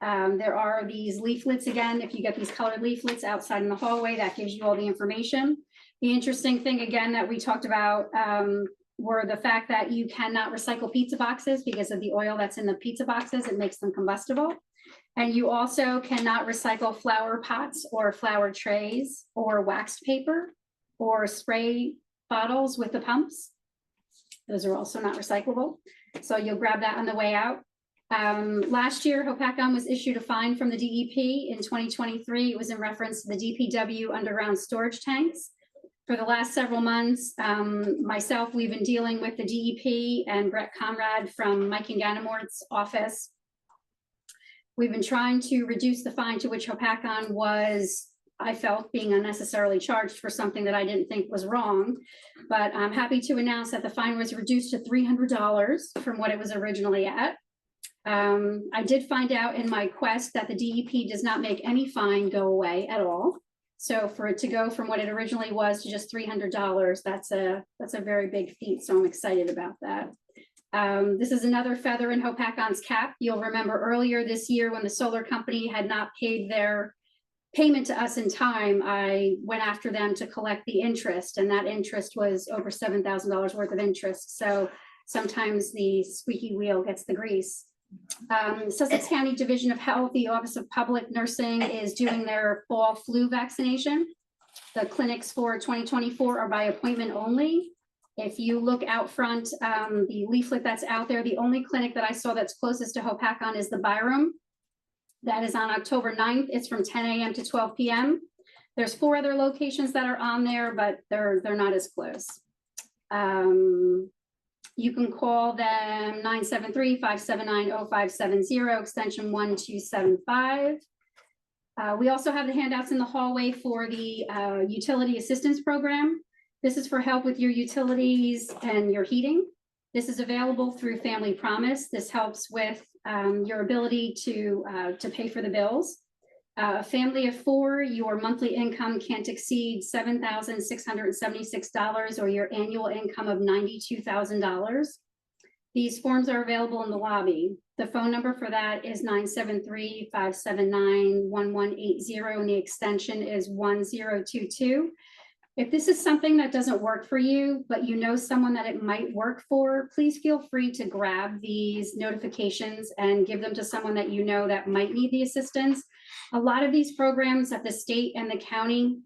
There are these leaflets again, if you get these colored leaflets outside in the hallway, that gives you all the information. The interesting thing again that we talked about were the fact that you cannot recycle pizza boxes because of the oil that's in the pizza boxes. It makes them combustible. And you also cannot recycle flower pots or flower trays or waxed paper or spray bottles with the pumps. Those are also not recyclable. So you'll grab that on the way out. Last year, Hopatcon was issued a fine from the DEP. In 2023, it was in reference to the DPW underground storage tanks. For the last several months, myself, we've been dealing with the DEP and Brett Conrad from Mike and Ganamort's office. We've been trying to reduce the fine to which Hopatcon was, I felt, being unnecessarily charged for something that I didn't think was wrong. But I'm happy to announce that the fine was reduced to $300 from what it was originally at. I did find out in my quest that the DEP does not make any fine go away at all. So for it to go from what it originally was to just $300, that's a very big feat. So I'm excited about that. This is another feather in Hopatcon's cap. You'll remember earlier this year when the solar company had not paid their payment to us in time, I went after them to collect the interest, and that interest was over $7,000 worth of interest. So sometimes the squeaky wheel gets the grease. Sussex County Division of Health, the Office of Public Nursing is doing their fall flu vaccination. The clinics for 2024 are by appointment only. If you look out front, the leaflet that's out there, the only clinic that I saw that's closest to Hopatcon is the Byram. That is on October 9th. It's from 10 a.m. to 12 p.m. There's 4 other locations that are on there, but they're not as close. You can call them 973-579-0570, extension 1275. We also have the handouts in the hallway for the utility assistance program. This is for help with your utilities and your heating. This is available through Family Promise. This helps with your ability to pay for the bills. A family of 4, your monthly income can't exceed $7,676 or your annual income of $92,000. These forms are available in the lobby. The phone number for that is 973-579-1180 and the extension is 1022. If this is something that doesn't work for you, but you know someone that it might work for, please feel free to grab these notifications and give them to someone that you know that might need the assistance. A lot of these programs that the state and the county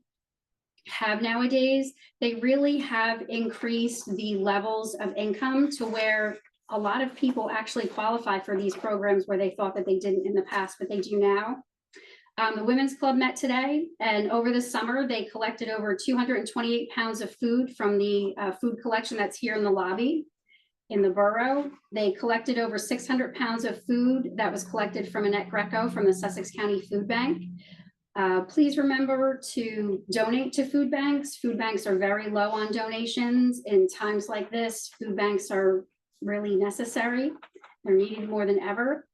have nowadays, they really have increased the levels of income to where a lot of people actually qualify for these programs where they thought that they didn't in the past, but they do now. The Women's Club met today, and over the summer, they collected over 228 pounds of food from the food collection that's here in the lobby in the borough. They collected over 600 pounds of food that was collected from Annette Greco from the Sussex County Food Bank. Please remember to donate to food banks. Food banks are very low on donations. In times like this, food banks are really necessary. They're needed more than ever.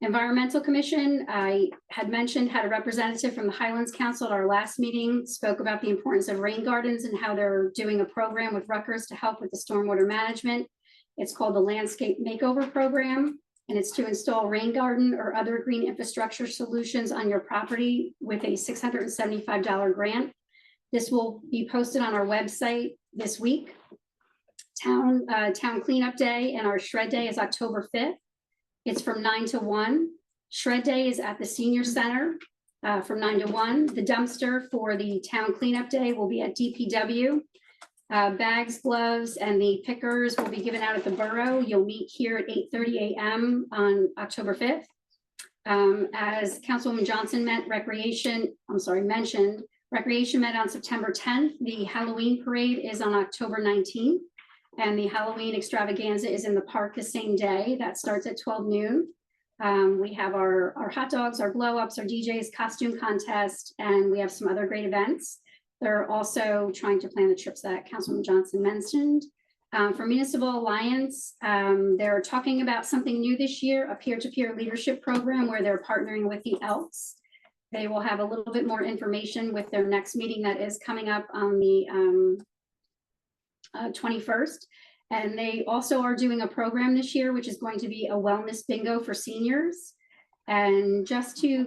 Environmental Commission, I had mentioned, had a representative from the Highlands Council at our last meeting, spoke about the importance of rain gardens and how they're doing a program with Rutgers to help with the stormwater management. It's called the Landscape Makeover Program, and it's to install rain garden or other green infrastructure solutions on your property with a $675 grant. This will be posted on our website this week. Town Cleanup Day and our Shred Day is October 5th. It's from 9 to 1. Shred Day is at the Senior Center from 9 to 1. The dumpster for the Town Cleanup Day will be at DPW. Bags, gloves, and the pickers will be given out at the borough. You'll meet here at 8:30 a.m. on October 5th. As Councilwoman Johnson mentioned, Recreation met on September 10th. The Halloween parade is on October 19th. And the Halloween extravaganza is in the park the same day. That starts at 12 noon. We have our hot dogs, our blow ups, our DJs, costume contest, and we have some other great events. They're also trying to plan the trips that Councilwoman Johnson mentioned. For Municipal Alliance, they're talking about something new this year, a peer-to-peer leadership program where they're partnering with the Elks. They will have a little bit more information with their next meeting that is coming up on the 21st. And they also are doing a program this year, which is going to be a wellness bingo for seniors. And just to,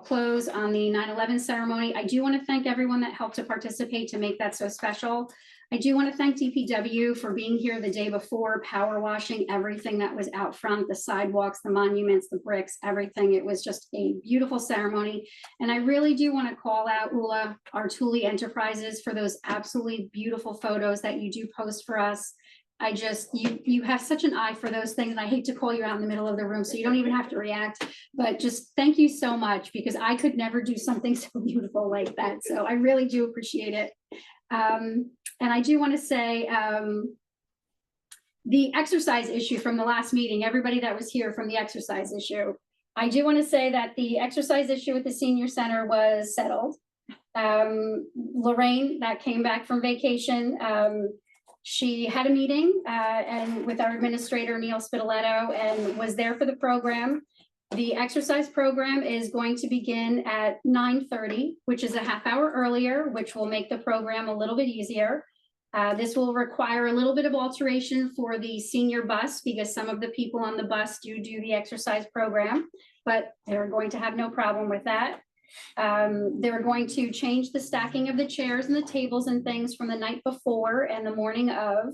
close on the 9/11 ceremony, I do want to thank everyone that helped to participate to make that so special. I do want to thank DPW for being here the day before, power washing everything that was out front, the sidewalks, the monuments, the bricks, everything. It was just a beautiful ceremony. And I really do want to call out Ula Artuli Enterprises for those absolutely beautiful photos that you do post for us. I just, you have such an eye for those things, and I hate to call you out in the middle of the room, so you don't even have to react, but just thank you so much, because I could never do something so beautiful like that. So I really do appreciate it. And I do want to say, the exercise issue from the last meeting, everybody that was here from the exercise issue, I do want to say that the exercise issue at the senior center was settled. Lorraine, that came back from vacation, she had a meeting and with our administrator, Neil Spitaletto, and was there for the program. The exercise program is going to begin at 9:30, which is a half hour earlier, which will make the program a little bit easier. This will require a little bit of alteration for the senior bus, because some of the people on the bus do the exercise program, but they're going to have no problem with that. They're going to change the stacking of the chairs and the tables and things from the night before and the morning of.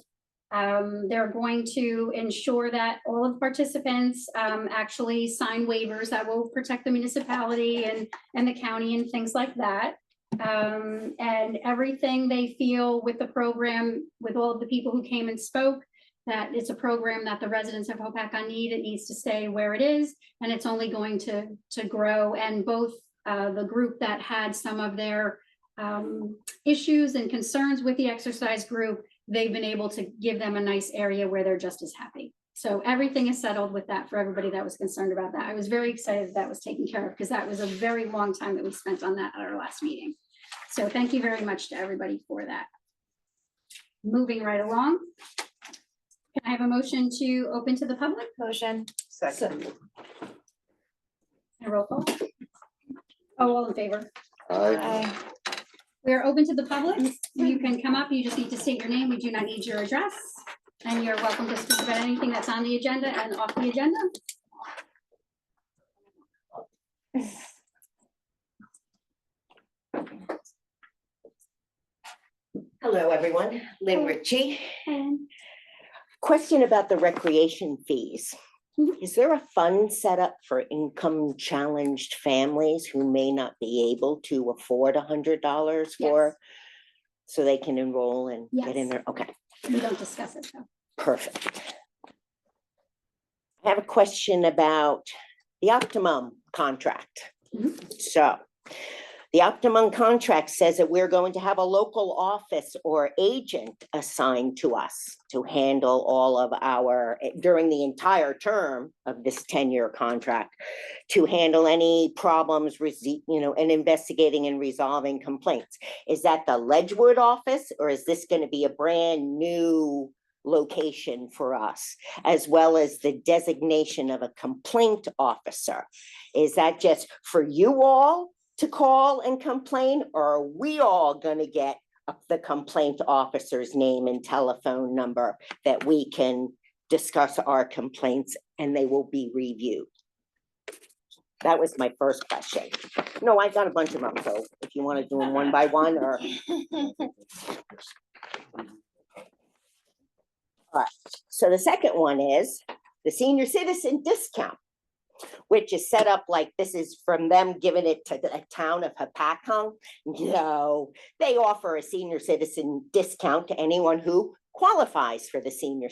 They're going to ensure that all of the participants actually sign waivers that will protect the municipality and the county and things like that. And everything they feel with the program, with all of the people who came and spoke, that it's a program that the residents of Hopatcong need. It needs to stay where it is, and it's only going to grow. And both the group that had some of their issues and concerns with the exercise group, they've been able to give them a nice area where they're just as happy. So everything is settled with that for everybody that was concerned about that. I was very excited that was taken care of, because that was a very long time that we spent on that at our last meeting. So thank you very much to everybody for that. Moving right along. Can I have a motion to open to the public? Motion. Second. A roll call. Oh, all in favor? Aye. We are open to the public. You can come up. You just need to state your name. We do not need your address. And you're welcome to speak about anything that's on the agenda and off the agenda. Hello, everyone. Lynn Ritchie. Question about the recreation fees. Is there a fund set up for income challenged families who may not be able to afford $100 for, so they can enroll and get in there? Okay. We don't discuss it though. Perfect. I have a question about the Optimum contract. So the Optimum contract says that we're going to have a local office or agent assigned to us to handle all of our, during the entire term of this 10-year contract, to handle any problems, and investigating and resolving complaints. Is that the Ledgewood office, or is this going to be a brand new location for us, as well as the designation of a complaint officer. Is that just for you all to call and complain, or are we all gonna get the complaint officer's name and telephone number that we can discuss our complaints and they will be reviewed? That was my first question. No, I got a bunch of them, so if you want to do them one by one or. All right, so the second one is the senior citizen discount, which is set up like this is from them giving it to the town of Hapakong. No, they offer a senior citizen discount to anyone who qualifies for the senior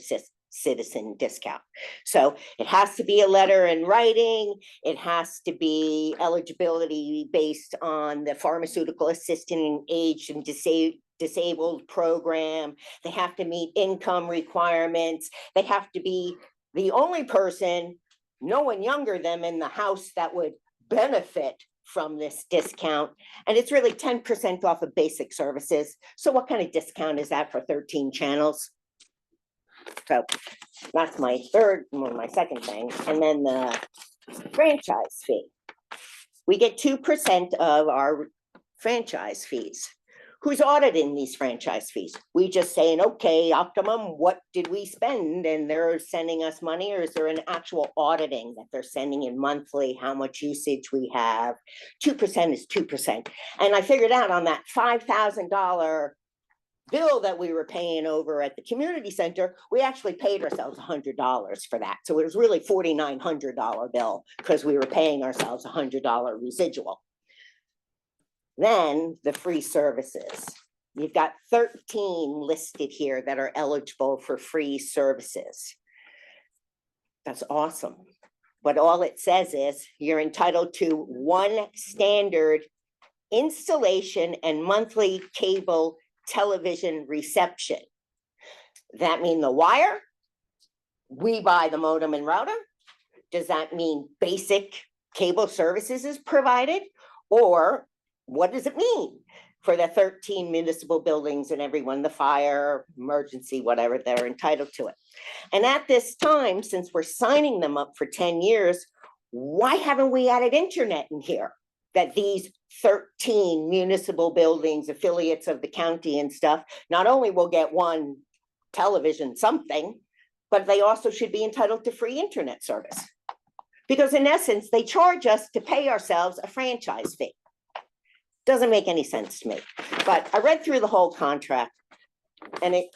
citizen discount. So it has to be a letter in writing. It has to be eligibility based on the pharmaceutical assistant and aged and disabled program. They have to meet income requirements. They have to be the only person, no one younger than in the house that would benefit from this discount. And it's really 10% off of basic services. So what kind of discount is that for 13 channels? So that's my second thing. And then the franchise fee. We get 2% of our franchise fees. Who's auditing these franchise fees? We just saying, okay, Optimum, what did we spend? And they're sending us money, or is there an actual auditing that they're sending in monthly, how much usage we have? 2% is 2%. And I figured out on that $5,000 bill that we were paying over at the community center, we actually paid ourselves $100 for that. So it was really $4,900 bill because we were paying ourselves $100 residual. Then the free services. You've got 13 listed here that are eligible for free services. That's awesome. But all it says is you're entitled to one standard installation and monthly cable television reception. That mean the wire? We buy the modem and router? Does that mean basic cable services is provided? Or what does it mean for the 13 municipal buildings and everyone, the fire, emergency, whatever, they're entitled to it? And at this time, since we're signing them up for 10 years, why haven't we added internet in here? That these 13 municipal buildings, affiliates of the county and stuff, not only will get one television something, but they also should be entitled to free internet service. Because in essence, they charge us to pay ourselves a franchise fee. Doesn't make any sense to me. But I read through the whole contract and it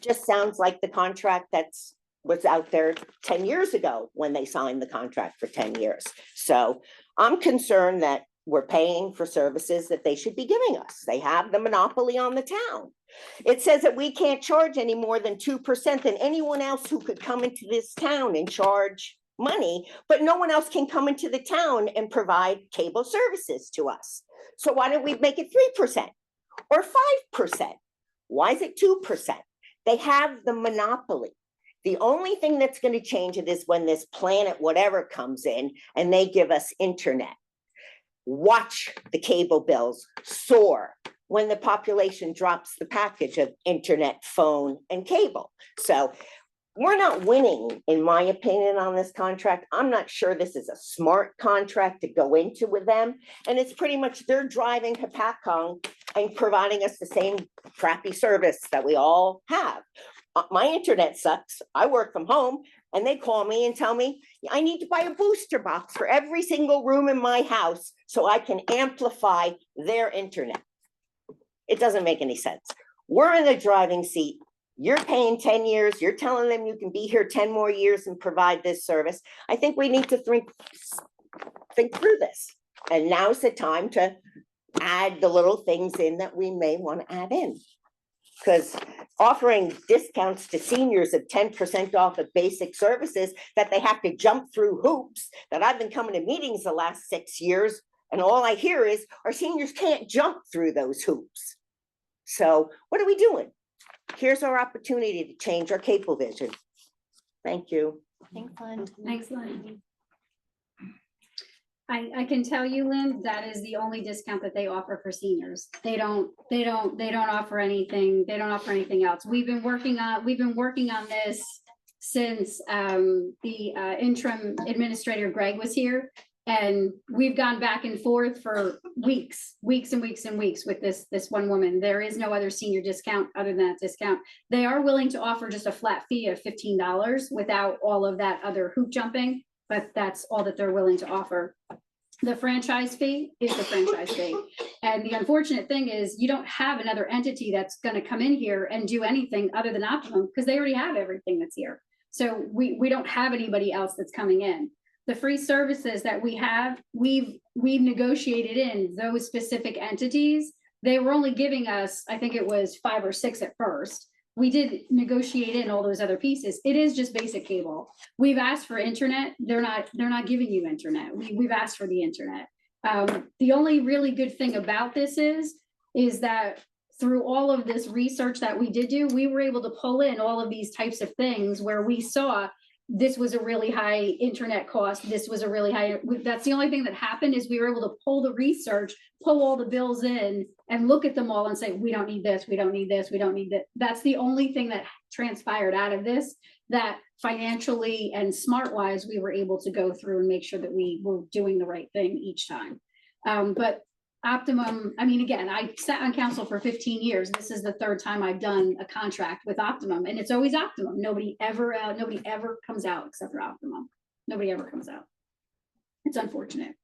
just sounds like the contract that's was out there 10 years ago when they signed the contract for 10 years. So I'm concerned that we're paying for services that they should be giving us. They have the monopoly on the town. It says that we can't charge any more than 2% than anyone else who could come into this town and charge money, but no one else can come into the town and provide cable services to us. So why don't we make it 3% or 5%? Why is it 2%? They have the monopoly. The only thing that's going to change it is when this Planet whatever comes in and they give us internet. Watch the cable bills soar when the population drops the package of internet, phone, and cable. So we're not winning, in my opinion, on this contract. I'm not sure this is a smart contract to go into with them. And it's pretty much they're driving Hapakong and providing us the same crappy service that we all have. My internet sucks. I work from home and they call me and tell me I need to buy a booster box for every single room in my house so I can amplify their internet. It doesn't make any sense. We're in the driving seat. You're paying 10 years. You're telling them you can be here 10 more years and provide this service. I think we need to think through this. And now's the time to add the little things in that we may want to add in. Because offering discounts to seniors of 10% off of basic services that they have to jump through hoops, that I've been coming to meetings the last 6 years, and all I hear is our seniors can't jump through those hoops. So what are we doing? Here's our opportunity to change our cable vision. Thank you. Thanks, Lynn. Thanks, Lynn. I can tell you, Lynn, that is the only discount that they offer for seniors. They don't offer anything, they don't offer anything else. We've been working on this since the interim administrator Greg was here. And we've gone back and forth for weeks and weeks with this one woman. There is no other senior discount other than that discount. They are willing to offer just a flat fee of $15 without all of that other hoop jumping, but that's all that they're willing to offer. The franchise fee is the franchise fee. And the unfortunate thing is you don't have another entity that's gonna come in here and do anything other than Optimum because they already have everything that's here. So we don't have anybody else that's coming in. The free services that we have, we've negotiated in those specific entities. They were only giving us, I think it was 5 or 6 at first. We did negotiate in all those other pieces. It is just basic cable. We've asked for internet. They're not giving you internet. We've asked for the internet. The only really good thing about this is that through all of this research that we did do, we were able to pull in all of these types of things where we saw this was a really high internet cost. This was a really high, that's the only thing that happened is we were able to pull the research, pull all the bills in and look at them all and say, we don't need this, we don't need this, we don't need that. That's the only thing that transpired out of this, that financially and smart wise, we were able to go through and make sure that we were doing the right thing each time. But Optimum, I mean, again, I sat on council for 15 years. This is the 3rd time I've done a contract with Optimum and it's always Optimum. Nobody ever comes out except for Optimum. Nobody ever comes out. It's unfortunate.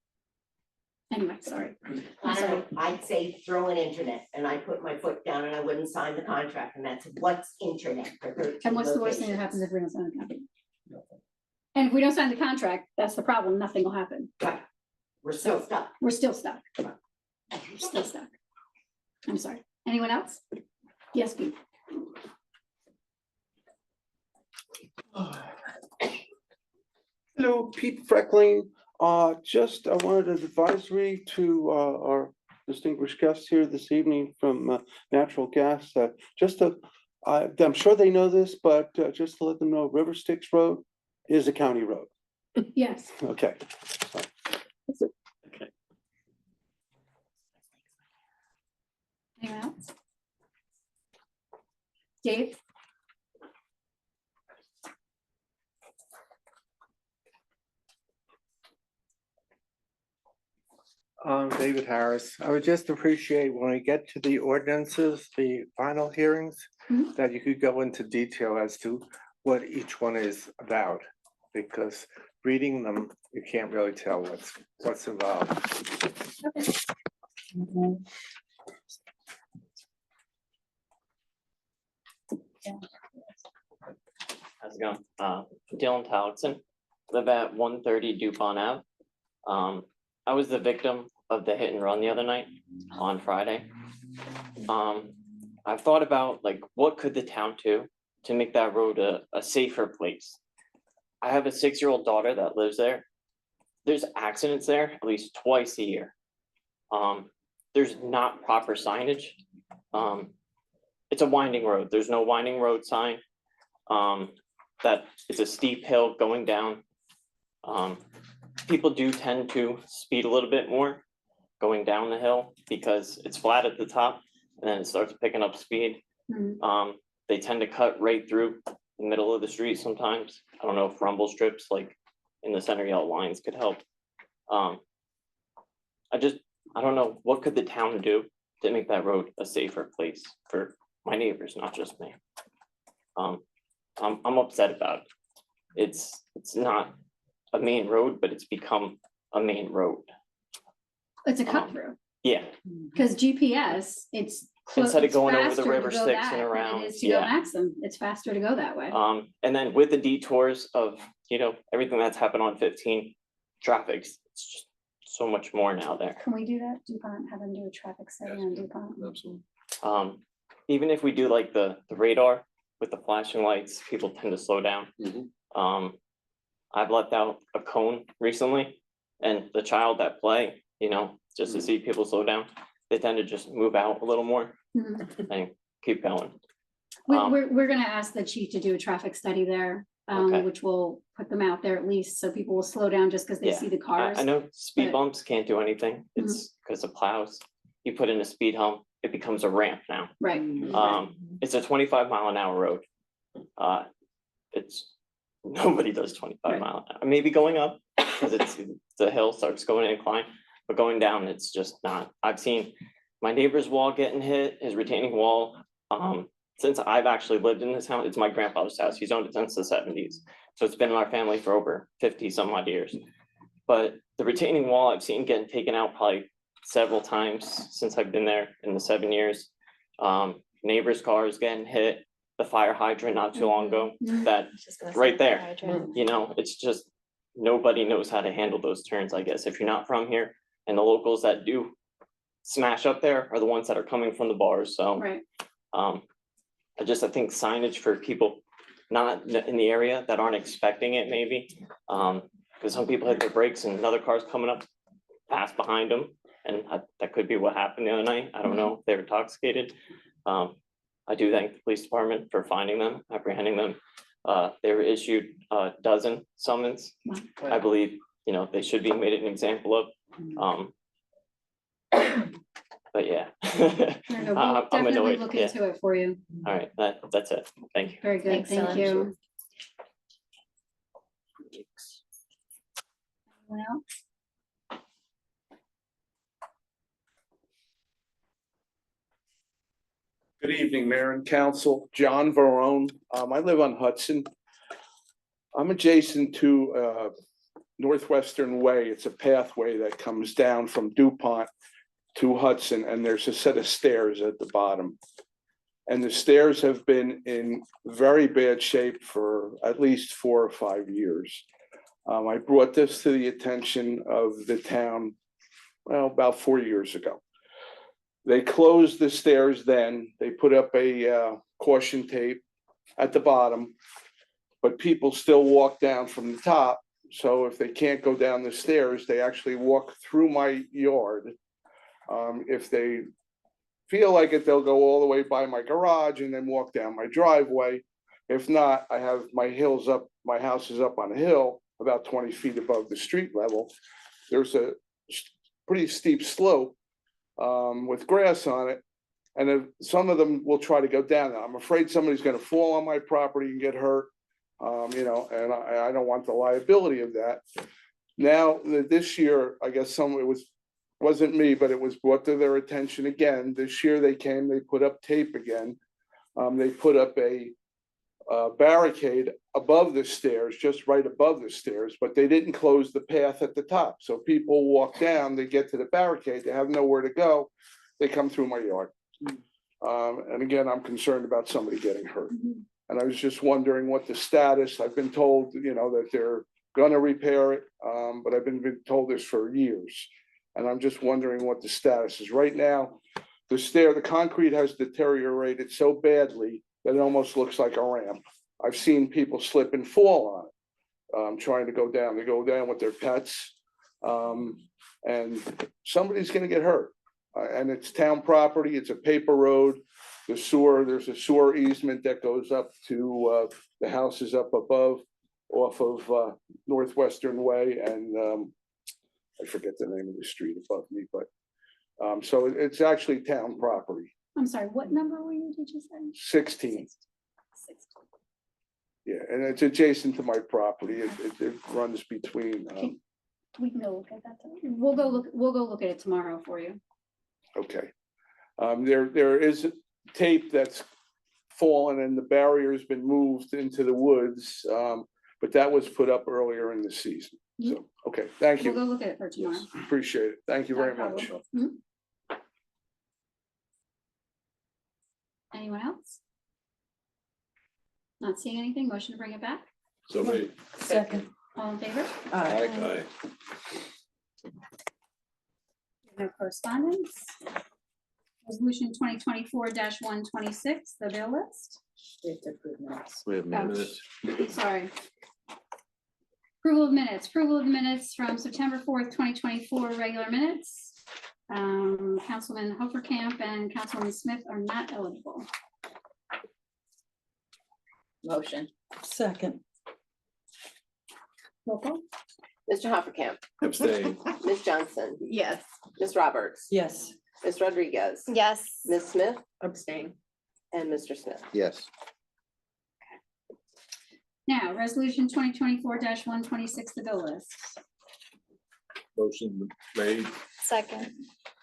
Anyway, sorry. I'm sorry. I'd say throw in internet and I put my foot down and I wouldn't sign the contract and that's what's internet for 13 And what's the worst thing that happens if we don't sign the contract? And if we don't sign the contract, that's the problem. Nothing will happen. Right. We're still stuck. We're still stuck. We're still stuck. I'm sorry. Anyone else? Yes, Pete. Hello, Pete Freckling. Just I wanted an advisory to our distinguished guests here this evening from Natural Gas. I'm sure they know this, but just to let them know, River Styx Road is a county road. Yes. Okay. So, Anyone else? Dave? David Harris. I would just appreciate when we get to the ordinances, the final hearings, that you could go into detail as to what each one is about, because reading them, you can't really tell what's involved. How's it going? Dylan Towson, live at 130 DuPont Ave. I was the victim of the hit and run the other night on Friday. I've thought about like what could the town do to make that road a safer place. I have a 6-year-old daughter that lives there. There's accidents there at least twice a year. There's not proper signage. It's a winding road. There's no winding road sign. That it's a steep hill going down. People do tend to speed a little bit more going down the hill because it's flat at the top and then it starts picking up speed. They tend to cut right through the middle of the street sometimes. I don't know if rumble strips like in the center yellow lines could help. I don't know, what could the town do to make that road a safer place for my neighbors, not just me? I'm upset about it. It's not a main road, but it's become a main road. It's a cut through. Yeah. Because GPS, it's Instead of going over the faster to River go Styx that and than around, it is to go yeah. Maxim. It's faster to go that way. And then with the detours of, everything that's happened on 15, traffic's it's just so much more now there. Can we do that? DuPont, have them do a traffic study on DuPont? Absolutely. Even if we do like the radar with the flashing lights, people tend to slow down. I've left out a cone recently and the child that play, just to see people slow down, they tend to just move out a little more and keep going. We're gonna ask the chief to do a traffic study there. Okay. which will put them out there at least, so people will slow down just because they Yeah, see the cars. I know speed but- bumps can't do anything. It's because of plows. You put in a speed hump, it becomes a ramp now. Right. It's a 25-mile-an-hour road. It's, nobody does 25 mile an hour, maybe going up, because the hill starts going incline, but going down, it's just not. I've seen my neighbor's wall getting hit, his retaining wall. Since I've actually lived in this house, it's my grandfather's house. He's owned it since the 70s. So it's been in our family for over 50 some odd years. But the retaining wall I've seen getting taken out probably several times since I've been there in the 7 years. Neighbors' cars getting hit, the fire hydrant not too long ago, that right there, you know, it's just, nobody knows how to handle those turns, I guess, if you're not from here. And the locals that do smash up there are the ones that are coming from the bars, so. Right. I think signage for people not in the area that aren't expecting it maybe. Because some people hit their brakes and another car's coming up fast behind them. And that could be what happened the other night. I don't know if they were intoxicated. I do thank the police department for finding them, apprehending them. They were issued a dozen summons. I believe, you know, they should be made an example of. But yeah. We'll I'm definitely annoyed, look yeah. into it for you. All right, that's it. Thank you. Very good, thank Excellent. you. Anyone else? Good evening, Mayor and Council. John Varone. I live on Hudson. I'm adjacent to Northwestern Way. It's a pathway that comes down from DuPont to Hudson, and there's a set of stairs at the bottom. And the stairs have been in very bad shape for at least 4 or 5 years. I brought this to the attention of the town, well, about 4 years ago. They closed the stairs then. They put up a caution tape at the bottom, but people still walk down from the top. So if they can't go down the stairs, they actually walk through my yard. If they feel like it, they'll go all the way by my garage and then walk down my driveway. If not, I have my hills up, my house is up on a hill about 20 feet above the street level. There's a pretty steep slope with grass on it. And if some of them will try to go down. I'm afraid somebody's gonna fall on my property and get hurt. You know, and I don't want the liability of that. Now, this year, I guess wasn't me, but it was brought to their attention again. This year they came, they put up tape again. They put up a barricade above the stairs, just right above the stairs, but they didn't close the path at the top. So people walk down, they get to the barricade, they have nowhere to go. They come through my yard. And again, I'm concerned about somebody getting hurt. And I was just wondering what the status, I've been told, you know, that they're gonna repair it, but I've been told this for years. And I'm just wondering what the status is. Right now, the concrete has deteriorated so badly that it almost looks like a ramp. I've seen people slip and fall on it, trying to go down. They go down with their pets, and somebody's gonna get hurt. And it's town property, it's a paper road. There's a sewer easement that goes up to the houses up above off of Northwestern Way, and I forget the name of the street above me, but so it's actually town property. I'm sorry, what number were you, did you say? 16. Yeah, and it's adjacent to my property. It runs between. We can go look at that. We'll go look at it tomorrow for you. Okay. There is tape that's fallen and the barrier's been moved into the woods, but that was put up earlier in the season. So, okay, thank you. We'll go look at it for tomorrow. Appreciate it. Thank you Not a very problem. much. Mhm. Anyone else? Not seeing anything, motion to bring it back? So made. Second. All in favor? Aye. No correspondence. Resolution 2024-126, the bill list. We have minutes. Sorry. Approval of minutes from September 4th, 2024, regular minutes. Councilman Hoferkamp and Councilwoman Smith are not eligible. Motion. Second. Roll call. Mr. Hoppercamp, Abstain. Ms. Johnson, Yes. Ms. Roberts, Yes. Ms. Rodriguez, Yes. Ms. Smith, Abstain. and Mr. Smith. Yes. Now, resolution 2024-126, the bill list. Motion made. Second.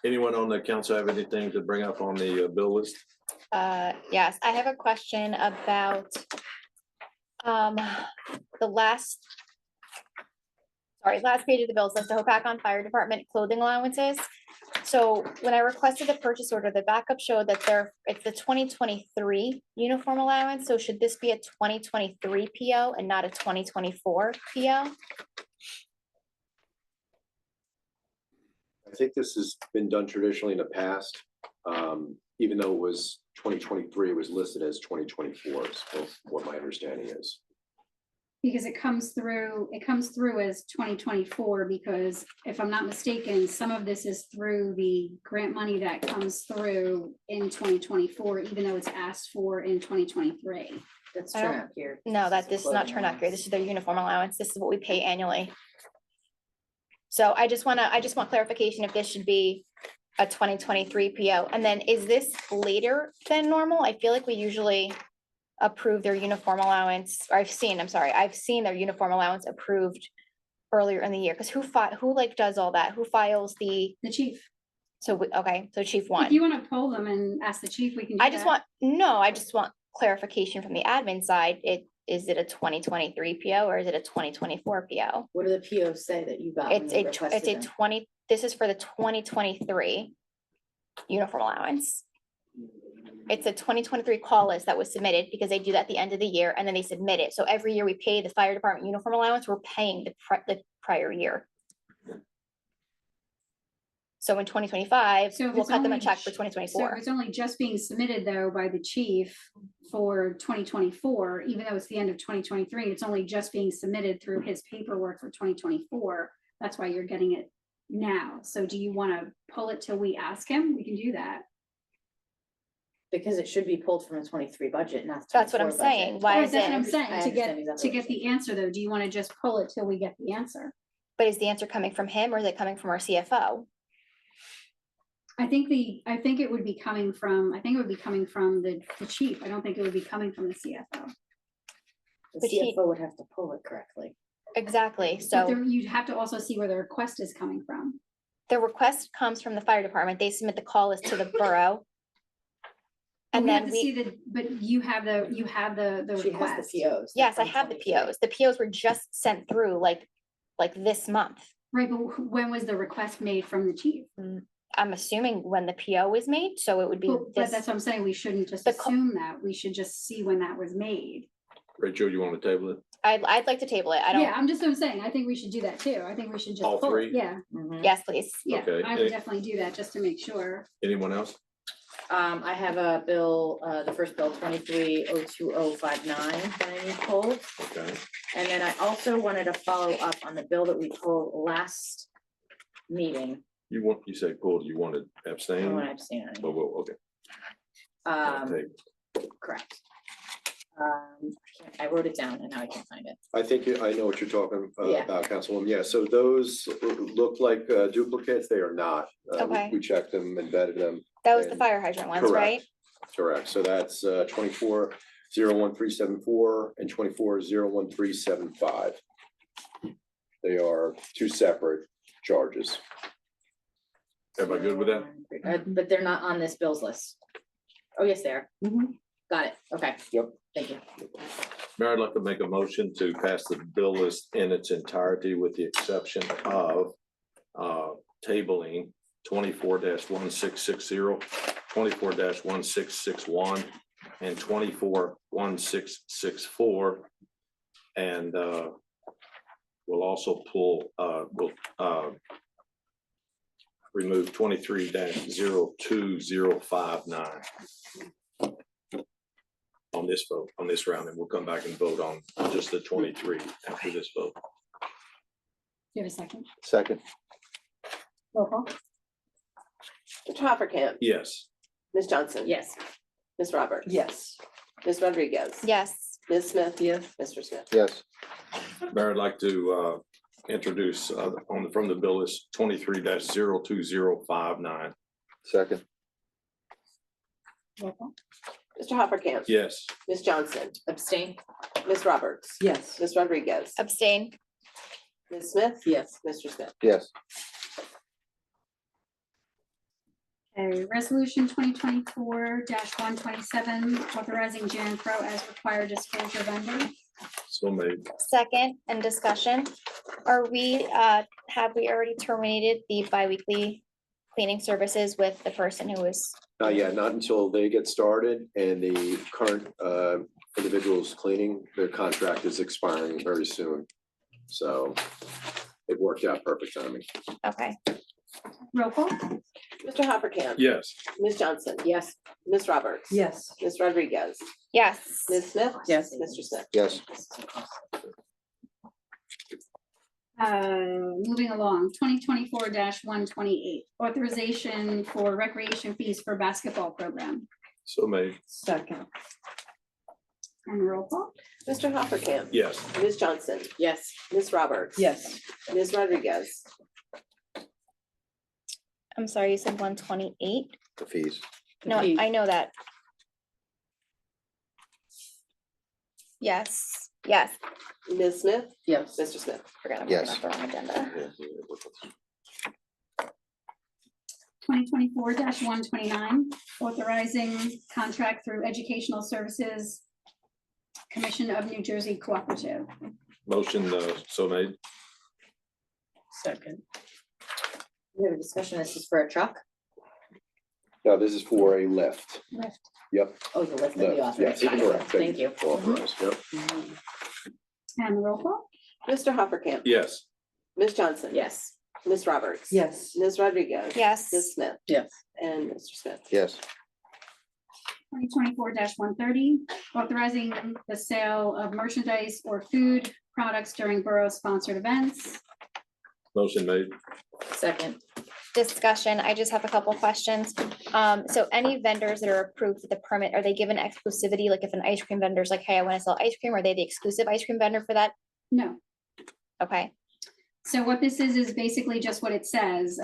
Anyone on the council have anything to bring up on the bill list? Yes, I have a question about the last page of the bills list, the Hopatcon Fire Department clothing allowances. So when I requested the purchase order, the backup showed that it's the 2023 uniform allowance. So should this be a 2023 PO and not a 2024 PO? I think this has been done traditionally in the past. Even though it was 2023, it was listed as 2024, is what my understanding is. Because it comes through as 2024, because if I'm not mistaken, some of this is through the grant money that comes through in 2024, even though it's asked for in 2023. That's I don't- turnout gear. No, this is not turnout gear. This is their uniform allowance. This is what we pay annually. So I just want clarification if this should be a 2023 PO. And then is this later than normal? I feel like we usually approve their uniform allowance, or I've seen their uniform allowance approved earlier in the year. Because who does all that? Who files the chief? So, so chief If one. you want to poll them and ask the chief, we can. do I just that. want clarification from the admin side. Is it a 2023 PO or is it a 2024 PO? What do the POs say that you got? when It's you a requested them? this is for the 2023 uniform allowance. It's a 2023 call list that was submitted because they do that at the end of the year and then they submit it. So every year we pay the fire department uniform allowance, we're paying the prior year. So in 2025, So if we'll it's cut them a only check for So 2024. it's only just being submitted though by the chief for 2024, even though it's the end of 2023, it's only just being submitted through his paperwork for 2024. That's why you're getting it now. So do you want to pull it till we ask him? We can do that. Because it should be pulled from the 23 budget, not. the That's what I'm 24 budget. saying. Why Right, is that's it? what I'm I saying, to understand get exactly what you're the answer though, do you want to just pull it till we get the answer? But is the answer coming from him or is it coming from our CFO? I think it would be coming from the chief. I don't think it would be coming from the CFO. The But he- CFO would have to pull it correctly. Exactly. But So there, you'd have to also see where the request is coming from. the request comes from the fire department. They submit the call list to the borough. And We have then to see but you have the She has request. the POs. yes, I have the 2023. POs. The POs were just sent through like this month. Right, but when was the request made from the chief? I'm assuming when the PO was made, so it would be But this. that's what I'm saying, we shouldn't just The co- assume that, we should just see when that was made. Rachel, you want to table it? I'd like to table it. I Yeah, don't, I'm just saying, I think we should do that too, I think we should just All pull three? it, yeah, yes, please. yeah, Okay, I would definitely do that, just to make sure. Anyone else? I have a bill, the first bill 23-02059 that I need pulled. Okay. And then I also wanted to follow up on the bill that we pulled last meeting. You say pulled, you wanted I abstain? don't want to abstain on it. Well, okay. Um, correct. I wrote it down and now I can't find it. I think I know what you're talking Yeah. about, Councilwoman. Yeah, so those look like duplicates. They are not. Okay. We checked them and vetted them. That was the and- fire hydrant ones, right? Correct. So that's 24-01374 and 24-01375. They are two separate charges. Everybody good with that? But they're not on this bills list. Oh, yes, they are. Got it. Okay. Yep. Thank you. Mayor, I'd like to make a motion to pass the bill list in its entirety with the exception of tabling 24-1660, 24-1661, and 24-1664. And we'll also pull, remove 23-02059 on this vote, on this round, and we'll come back and vote on just the 23 after this vote. Do you have a second? Second. Roll call. Mr. Hoppercamp, Yes. Ms. Johnson. Yes. Ms. Roberts. Yes. Ms. Rodriguez. Yes. Ms. Smith. Yes. Mr. Smith. Yes. Mayor, I'd like to introduce from the bill is 23-02059. Second, Mr. Hoppercamp. Yes. Ms. Johnson, Abstain? Ms. Roberts. Yes. Ms. Rodriguez, Abstain. Ms. Smith. Yes. Mr. Smith. yes, Okay, resolution 2024-127, authorizing Jan Pro as required disclosure vendor. So made. Second, and discussion. Are we, have we already terminated the bi-weekly cleaning services with the person who was? Not until they get started and the current individuals cleaning, their contract is expiring very soon. So it worked out perfect timing. Okay. Roll call? Mr. Hoppercamp. Yes. Ms. Johnson. Yes. Ms. Roberts. Yes. Ms. Rodriguez, Yes. Ms. Smith. Yes. Mr. Smith. yes, Moving along, 2024-128, authorization for recreation fees for basketball program. So made. Second. And roll call? Mr. Hoppercamp. Yes. Ms. Johnson, Yes. Ms. Roberts. Yes. Ms. Rodriguez, I'm sorry, you said 128? the fees. No, fees. I know that. Yes, yes. Ms. Smith. Yes. Mr. Smith. Forgot I'm Yes. looking at the wrong agenda. 2024-129, authorizing contract through Educational Services Commission of New Jersey Cooperative. Motion so made. Second. We have a discussion. This is for a truck? Now, this is for a lift. Lift. Yep. Oh, the lift that we Lift, yes, authorized. correct. Thank you. Authorized, yep. And roll call? Mr. Hoppercamp. Yes. Ms. Johnson. Yes. Ms. Roberts. Yes. Ms. Rodriguez. Yes. Ms. Smith. Yes. And Mr. Smith. Yes, 2024-130, authorizing the sale of merchandise or food products during borough-sponsored events. Motion made. Second. Discussion, I just have a couple questions. So any vendors that are approved for the permit, are they given exclusivity? Like if an ice cream vendor's like, hey, I want to sell ice cream, are they the exclusive ice cream vendor for that? No. Okay, So what this is basically just what it says.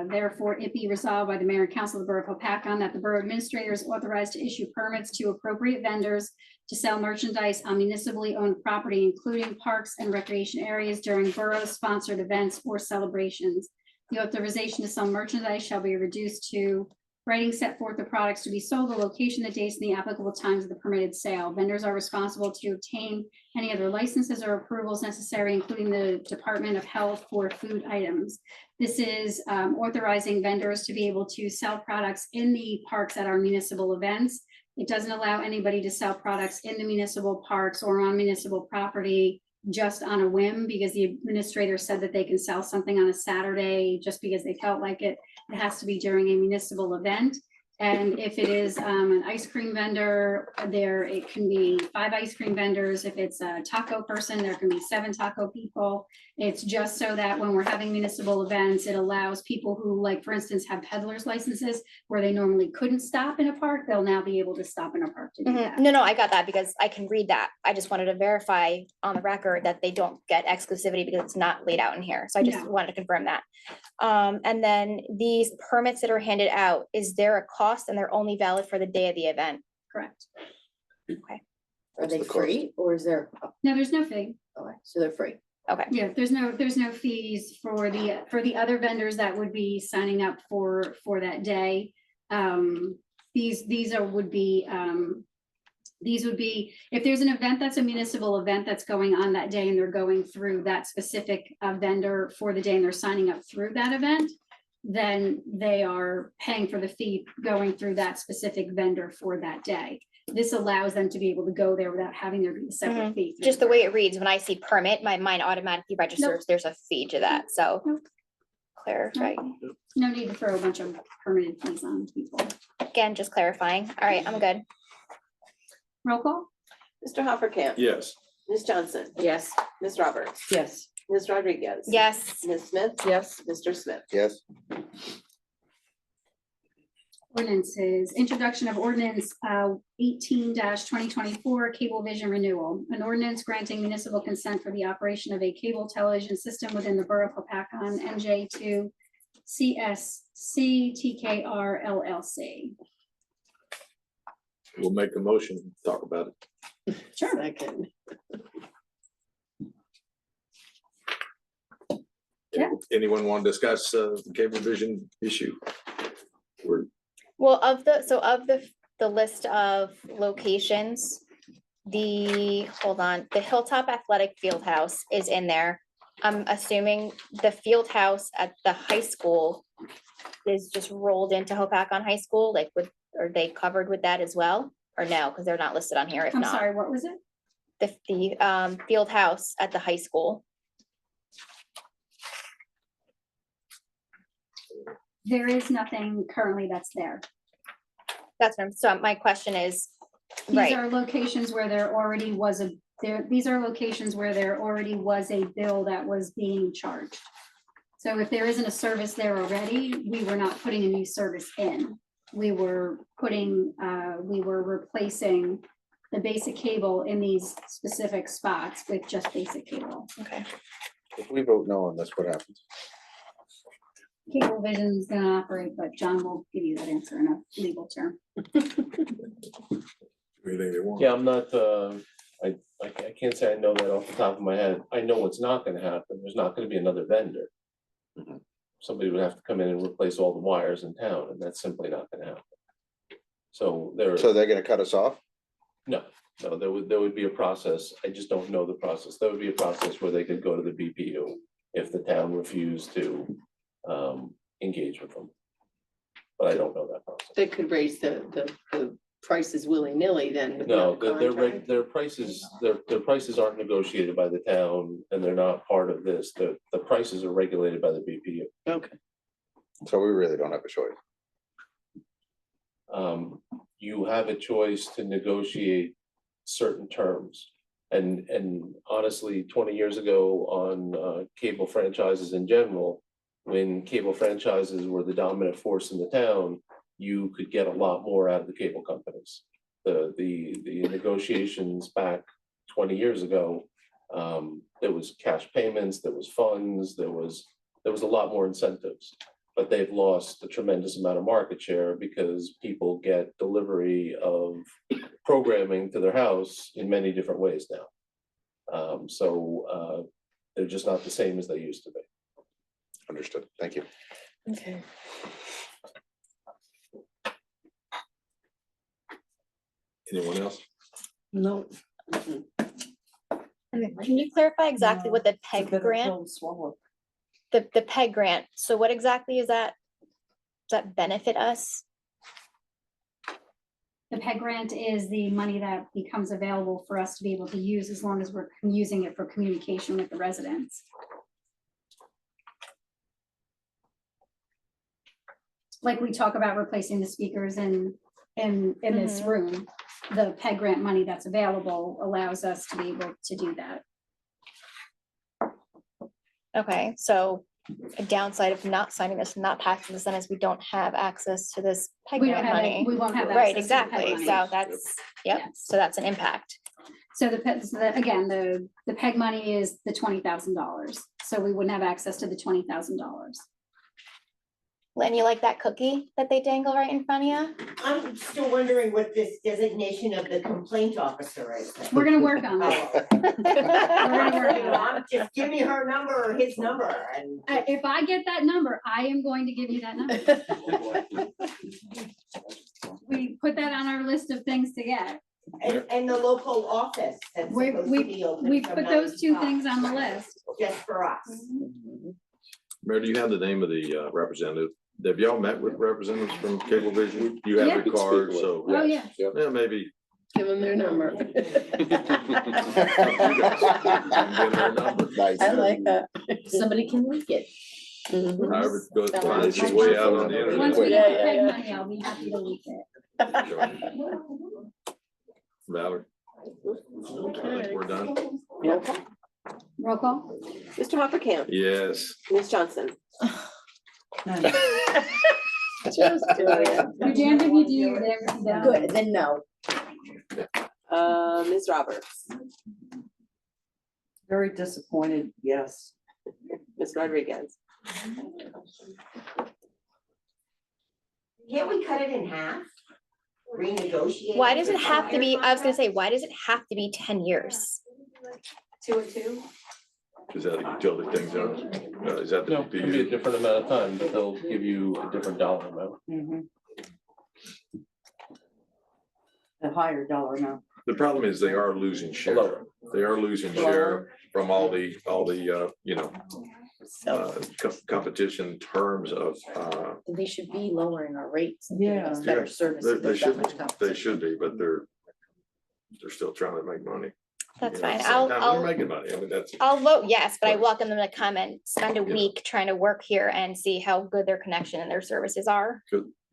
Therefore it be resolved by the mayor and council of the borough of Hopatcong that the borough administrator is authorized to issue permits to appropriate vendors to sell merchandise on municipally owned property, including parks and recreation areas during borough-sponsored events or celebrations. The authorization to sell merchandise shall be reduced to writing set forth the products to be sold, the location, the dates, and the applicable times of the permitted sale. Vendors are responsible to obtain any other licenses or approvals necessary, including the Department of Health for food items. This is authorizing vendors to be able to sell products in the parks at our municipal events. It doesn't allow anybody to sell products in the municipal parks or on municipal property just on a whim, because the administrator said that they can sell something on a Saturday just because they felt like it. It has to be during a municipal event. And if it is an ice cream vendor, it can be 5 ice cream vendors. If it's a taco person, there can be 7 taco people. It's just so that when we're having municipal events, it allows people who, like, for instance, have peddlers licenses where they normally couldn't stop in a park, they'll now be able to stop in a park to do that. no, I got that because I can read that. I just wanted to verify on the record that they don't get exclusivity because it's not laid out in here. So I just No. wanted to confirm that. And then these permits that are handed out, is there a cost and they're only valid for the day of the event? Correct. Okay, Are they free or is there? No, there's no fee. Okay, so they're free. okay. Yeah, there's no fees for the other vendors that would be signing up for that day. These would be, if there's an event that's a municipal event that's going on that day and they're going through that specific vendor for the day and they're signing up through that event, then they are paying for the fee going through that specific vendor for that day. This allows them to be able to go there without having there be a separate fee. Just the way it reads, when I see permit, my mind automatically registers, there's a fee to that, so. Clarify, No need to throw a bunch of permitted fees on people. again, just clarifying. All right, I'm good. Roll call? Mr. Hoppercamp. Yes. Ms. Johnson. Yes. Ms. Roberts. Yes. Ms. Rodriguez. Yes. Ms. Smith. Yes. Mr. Smith. yes, Ordinances, introduction of ordinance 18-2024 Cablevision renewal. An ordinance granting municipal consent for the operation of a cable television system within the Borough of Hopatcong, NJ2 CSC TKR LLC. We'll make a motion, talk about it. Sure. Second. Yeah. Anyone want to discuss the Cablevision issue? Well, of the list of locations, hold on, the Hilltop Athletic Fieldhouse is in there. I'm assuming the field house at the high school is just rolled into Hopatcong High School, like are they covered with that as well? Or no, because they're not listed on here if I'm not. sorry, what was it? The field house at the high school. There is nothing currently that's there. That's what so my question is, These right, are locations where there already was these are locations where there already was a bill that was being charged. So if there isn't a service there already, we were not putting a new service in. We were replacing the basic cable in these specific spots with just basic cable. okay. If we vote no on this, what happens? Cablevision is gonna operate, but John will give you that answer in a legal term. Anything they want. Yeah, I'm not, I can't say I know that off the top of my head. I know what's not gonna happen. There's not gonna be another vendor. Somebody would have to come in and replace all the wires in town, and that's simply not gonna happen. So there, So they're gonna cut us off? no, there would be a process. I just don't know the process. There would be a process where they could go to the BPU if the town refused to engage with them. But I don't know that process. They could raise the prices willy-nilly then. with No, contract. their prices aren't negotiated by the town and they're not part of this. The prices are regulated by the BPU. Okay. So we really don't have a choice. You have a choice to negotiate certain terms. And honestly, 20 years ago on cable franchises in general, when cable franchises were the dominant force in the town, you could get a lot more out of the cable companies. The negotiations back 20 years ago, there was cash payments, there was funds, there was a lot more incentives. But they've lost a tremendous amount of market share because people get delivery of programming to their house in many different ways now. So they're just not the same as they used to be. Understood. Thank you. Okay. Anyone else? No. Can you clarify exactly what the PEG grant? The PEG grant, so what exactly is that? Does that benefit us? The PEG grant is the money that becomes available for us to be able to use as long as we're using it for communication with the residents. Like we talk about replacing the speakers in this room, the PEG grant money that's available allows us to be able to do that. Okay, so a downside of not signing this, not passing this, then is we don't have access to this PEG We don't grant have money. we won't have Right, access to the PEG exactly, money. so that's, yep, so that's an impact. So the PEG money is the $20,000, so we wouldn't have access to the $20,000. Lynn, you like that cookie that they dangle right in front of you? I'm still wondering what this designation of the complaint officer is. We're gonna work on that. Just give me her number or his number and. If I get that number, I am going to give you that number. We put that on our list of things to get. And the local office that's supposed to be open We from put 9 those to two 5, things on the list. Just for us. Mayor, do you have the name of the representative? Have y'all met with representatives from Cablevision? You have Yeah. your card, so. Oh, yeah. Yeah, maybe. Give them their number. Nice. I like that. Somebody can leak it. However it goes, finds its way out on the internet. Once we Yeah, get the yeah, PEG yeah. money, I'll be happy to leak it. Valerie? I think we're done. Roll call? Mr. Hoppercamp? Yes. Ms. Johnson? Just do it. You're damned if you do, you're damned if you don't. Good, then no. Ms. Roberts, Very disappointed, yes. Ms. Rodriguez, Can't we cut it in half? Renegotiate? Why does it have to be, I was gonna say, why does it have to be 10 years? 2 and 2. Is that a utility thing, Joe? Is that No, the, it could be a different amount of time, but they'll give you a different dollar amount. A higher dollar amount. the problem is they are losing share. They are losing share from all the, you know, competition in terms of, They should be lowering our rates. and Yeah. giving us Better service. they if there's that should, much they competition. should be, but they're still trying to make money. That's You know, fine. at the same I'll, time, I'll, They're making money. I mean, that's. I'll vote yes, but I welcome them to come and spend a Yeah. week trying to work here and see how good their connection and their services are.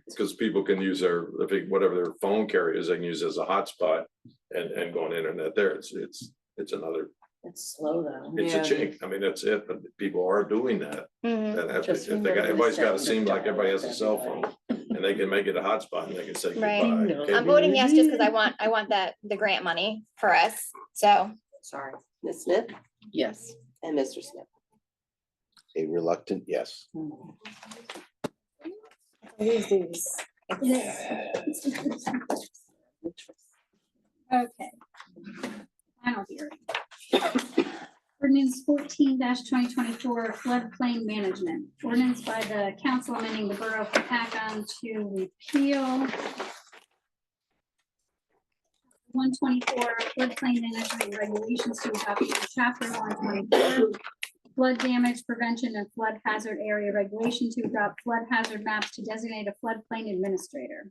Because people can use their, whatever their phone carrier is, they can use as a hotspot and go on internet there. It's another, It's slow though. it's a chink. I mean, that's it, but people are doing that. Mhm. And if Just they got, remember everybody's got to the seem like sound everybody has a of cell everybody. phone and they can make it a hotspot and they can say Right. goodbye. I'm Okay? voting yes, just because I want the grant money for us. So Sorry. Ms. Smith Yes. and Mr. Smith. A reluctant yes. Okay. Final hearing. Ordinance 14-2024 floodplain management. Ordinance by the council amending the borough of Paccon to repeal 124 floodplain management regulations to adopt chapter 124 flood damage prevention and flood hazard area regulation to adopt flood hazard maps to designate a floodplain administrator.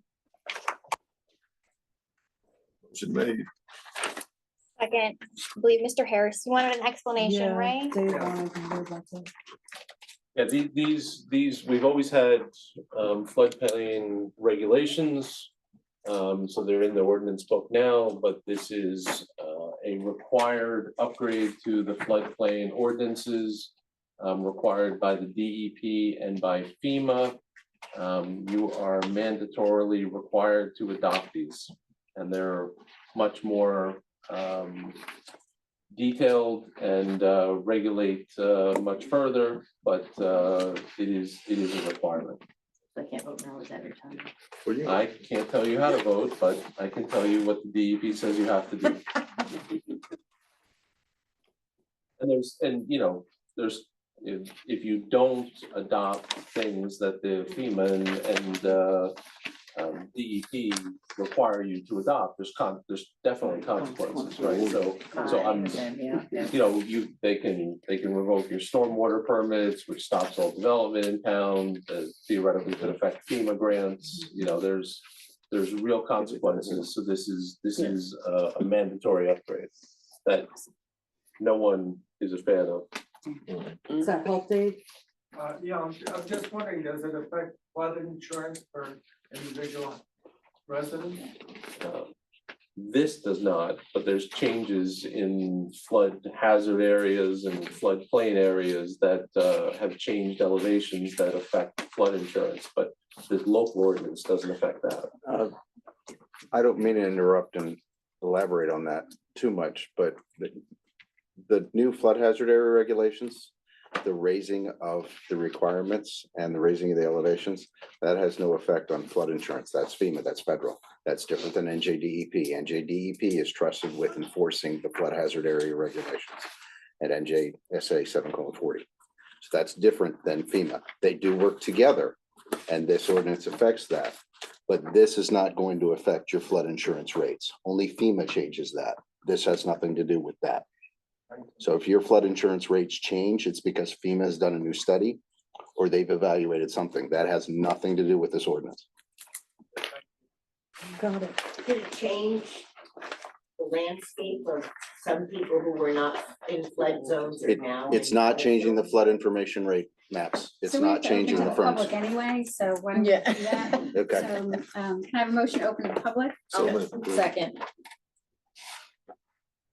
Motion made. second, I believe Mr. Harris, you wanted an explanation, right? Yeah, these, we've always had floodplain regulations. So they're in the ordinance book now, but this is a required upgrade to the floodplain ordinances required by the DEP and by FEMA. You are mandatorily required to adopt these, and they're much more detailed and regulate much further, but it is a requirement. I can't vote no is every time. I can't tell you how to vote, but I can tell you what the DEP says you have to do. And you know, if you don't adopt things that the FEMA and DEP require you to adopt, there's definitely consequences, right? So I'm, you know, they can revoke your stormwater permits, which stops all development in town, theoretically could affect FEMA grants, you know, there's real consequences. So this is a mandatory upgrade that no one is a fan of. Does that help, Dave? Yeah, I'm just wondering, does it affect flood insurance for individual residents? This does not, but there's changes in flood hazard areas and floodplain areas that have changed elevations that affect flood insurance, but the local ordinance doesn't affect that. I don't mean to interrupt and elaborate on that too much, but the new flood hazard area regulations, the raising of the requirements and the raising of the elevations, that has no effect on flood insurance. That's FEMA, that's federal. That's different than NJDEP. NJDEP is trusted with enforcing the flood hazard area regulations at NJSA 7:40. So that's different than FEMA. They do work together and this ordinance affects that. But this is not going to affect your flood insurance rates. Only FEMA changes that. This has nothing to do with that. So if your flood insurance rates change, it's because FEMA has done a new study or they've evaluated something. That has nothing to do with this ordinance. Got it. Did it change the landscape of some people who were not in flood zones are now? It's not changing the flood information rate maps. It's So we have not to open changing to the the firms. public anyway, so why don't we do that? Okay. So, can I have a motion to open to the public? So Second.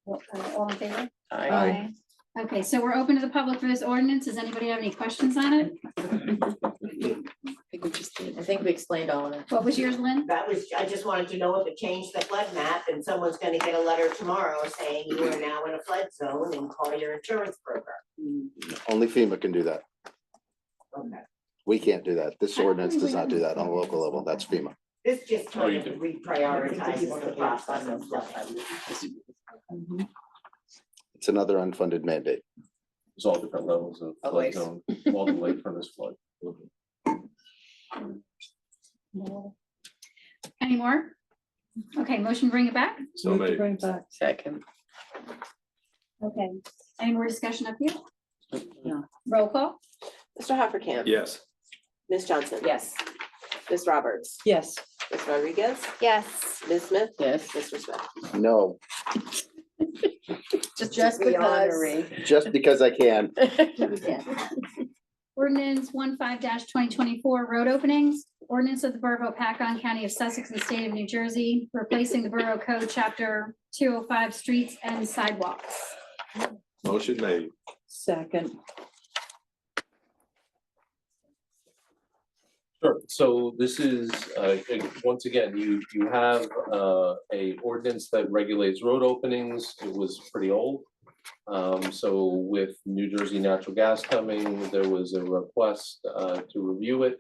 All in favor? Aye. Okay, so we're open to the public for this ordinance. Does anybody have any questions on it? I think we explained all of it. What was yours, Lynn? That was, I just wanted to know if it changed the flood map and someone's gonna get a letter tomorrow saying you are now in a flood zone and call your insurance broker. Only FEMA can do that. Okay. We can't do that. This ordinance does not do that on a local level. That's FEMA. This just Oh, you kind of do. reprioritizes the process of flood. It's another unfunded mandate. There's all different levels of flood Always. zone, all the way from this flood. Any more? Okay, motion to bring it back? So Move to made. bring back. Second. Okay, any more discussion up here? No. Roll call? Mr. Hoppercamp. Yes. Ms. Johnson. Yes. Ms. Roberts. Yes. Ms. Rodriguez. Yes. Ms. Smith. Yes. Mr. Smith. No, Just because. just because I can. Ordinance 15-2024 road openings. Ordinance of the Borough of Paccon, County of Sussex and State of New Jersey, replacing the Borough Code, Chapter 205, Streets and Sidewalks. Motion made. Second. Sure, so this is, once again, you have, a ordinance that regulates road openings. It was pretty old. So with New Jersey Natural Gas coming, there was a request, to review it.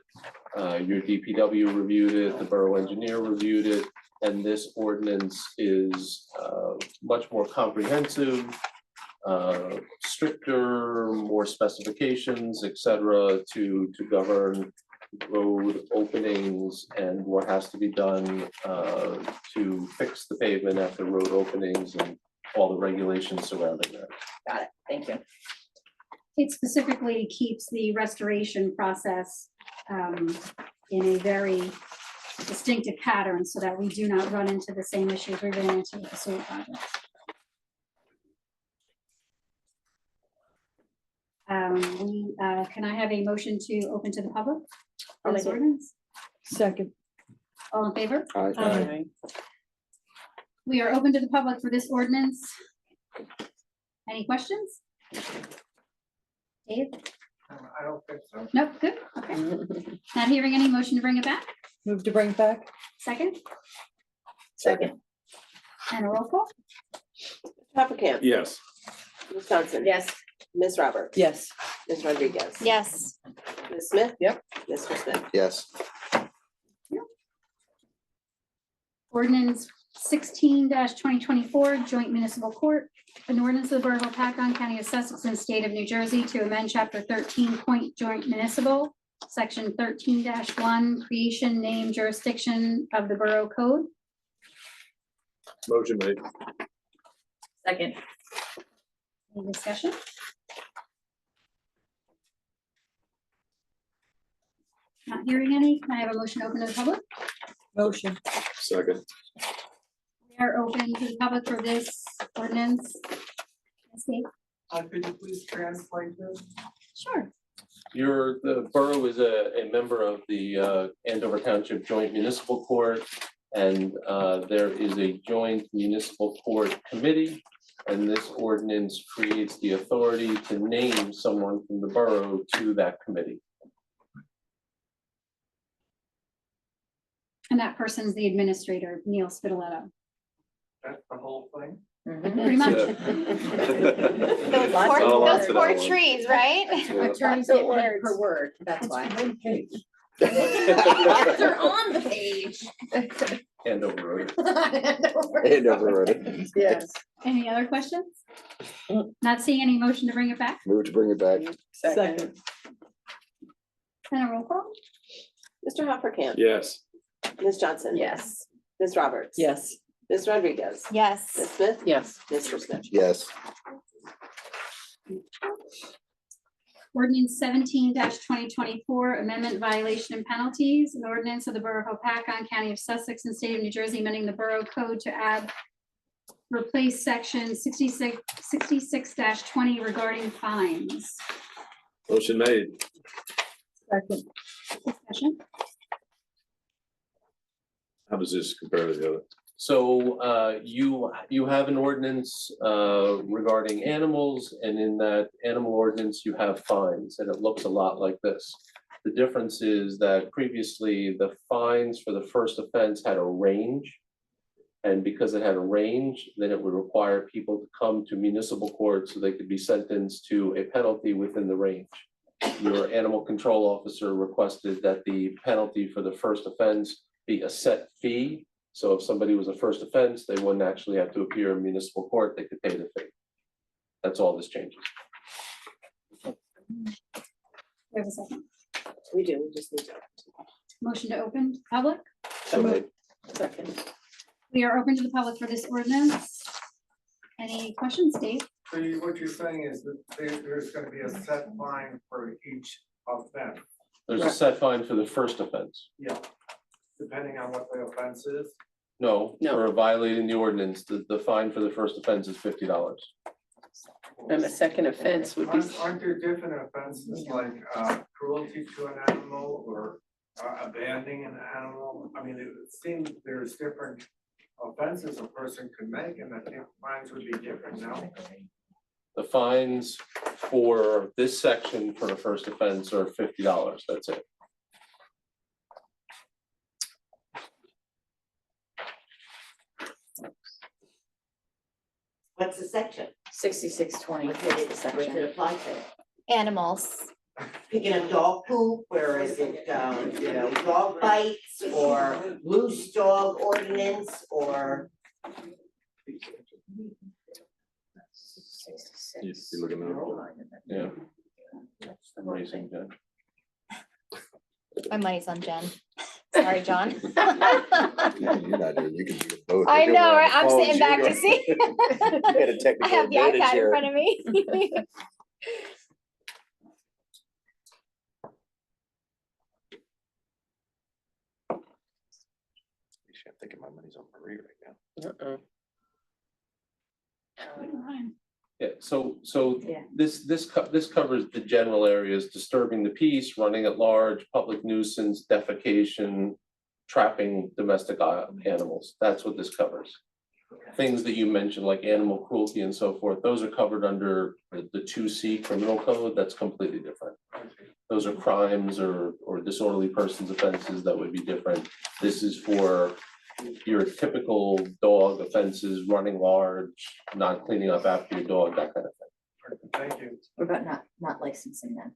Your DPW reviewed it, the borough engineer reviewed it, and this ordinance is, much more comprehensive, stricter, more specifications, et cetera, to govern road openings and what has to be done to fix the pavement after road openings and all the regulations surrounding that. Got it. Thank you. It specifically keeps the restoration process in a very distinctive pattern so that we do not run into the same issues we ran into with the sewer project. Can I have a motion to open to the public? I'll on this make it. ordinance? Second. All in favor? Aye. We are open to the public for this ordinance. Any questions? Dave? I don't think so. Nope, good, okay. Not hearing any motion to bring it back? Move to bring back. Second, Second. and a roll call? Hoppercamp. Yes. Ms. Johnson. Yes. Ms. Roberts. Yes. Ms. Rodriguez. Yes. Ms. Smith. Yep. Mr. Smith. Yes. Ordinance 16-2024, joint municipal court. An ordinance of the Borough of Paccon, County of Sussex and State of New Jersey to amend chapter 13 point joint municipal, section 13-1, creation, name, jurisdiction of the Borough Code. Motion made. Second. Any discussion? Not hearing any. Can I have a motion to open to the public? Motion. Second. We are open to the public for this ordinance. Escape. Could you please translate this? Sure. The borough is a member of the Andover Township Joint Municipal Court. And there is a joint municipal court committee. And this ordinance creates the authority to name someone from the borough to that committee. And that person's the administrator, Neil Spitaletto. That's the whole thing? Pretty much. Those Lots of four, words. those four trees, right? Attorneys get paid per word, that's why. They're on the page. Andover Road. And overrode it. Yes. Any other questions? Not seeing any motion to bring it back? Move to bring it back. Second. And a roll call? Mr. Hoppercamp. Yes. Ms. Johnson. Yes. Ms. Roberts. Yes. Ms. Rodriguez. Yes. Ms. Smith. Yes. Mr. Smith. Yes. Ordinance 17-2024, amendment violation and penalties. An ordinance of the Borough of Paccon, County of Sussex and State of New Jersey, amending the Borough Code to add, replace section 66-20 regarding fines. Motion made. Second. Discussion? How does this compare to the other? So you have an ordinance regarding animals, and in that animal ordinance, you have fines, and it looks a lot like this. The difference is that previously the fines for the first offense had a range. And because it had a range, then it would require people to come to municipal court so they could be sentenced to a penalty within the range. Your animal control officer requested that the penalty for the first offense be a set fee. So if somebody was a first offense, they wouldn't actually have to appear in municipal court, they could pay the fee. That's all this changes. We have a second. We do, we just need to. Motion to open to public. So made. Second. We are open to the public for this ordinance. Any questions, Dave? So what you're saying is that there's gonna be a set fine for each offense, There's a set fine for the first offense. yeah, depending on what the offense is. No, for violating the ordinance, the fine for the first offense is $50. And the second offense would be, Aren't there different offenses like cruelty to an animal or abandoning an animal? I mean, it seems there's different offenses a person could make, and I think fines would be different now. The fines for this section for the first offense are $50, that's it. What's the section? 6620. What did it apply to? Animals. Picking up dog poop, or is it, you know, dog bites, or loose dog ordinance, or? You looking at it? Yeah. Amazing, Jen. My money's on Jen. Sorry, John. You're not doing, you can do both. I They're know, doing right? I'm phones, sitting you're back to doing- see. You had a I technical have the advantage iPad in here. front of me. I'm thinking my money's on Marie right now. Yeah, so Yeah. this covers the general areas: disturbing the peace, running at large, public nuisance, defecation, trapping domestic animals. That's what this covers. Things that you mentioned, like animal cruelty and so forth, those are covered under the 2C criminal code. That's completely different. Those are crimes or disorderly persons offenses that would be different. This is for your typical dog offenses, running large, not cleaning up after your dog, that kind of thing. Thank you. What about not licensing them?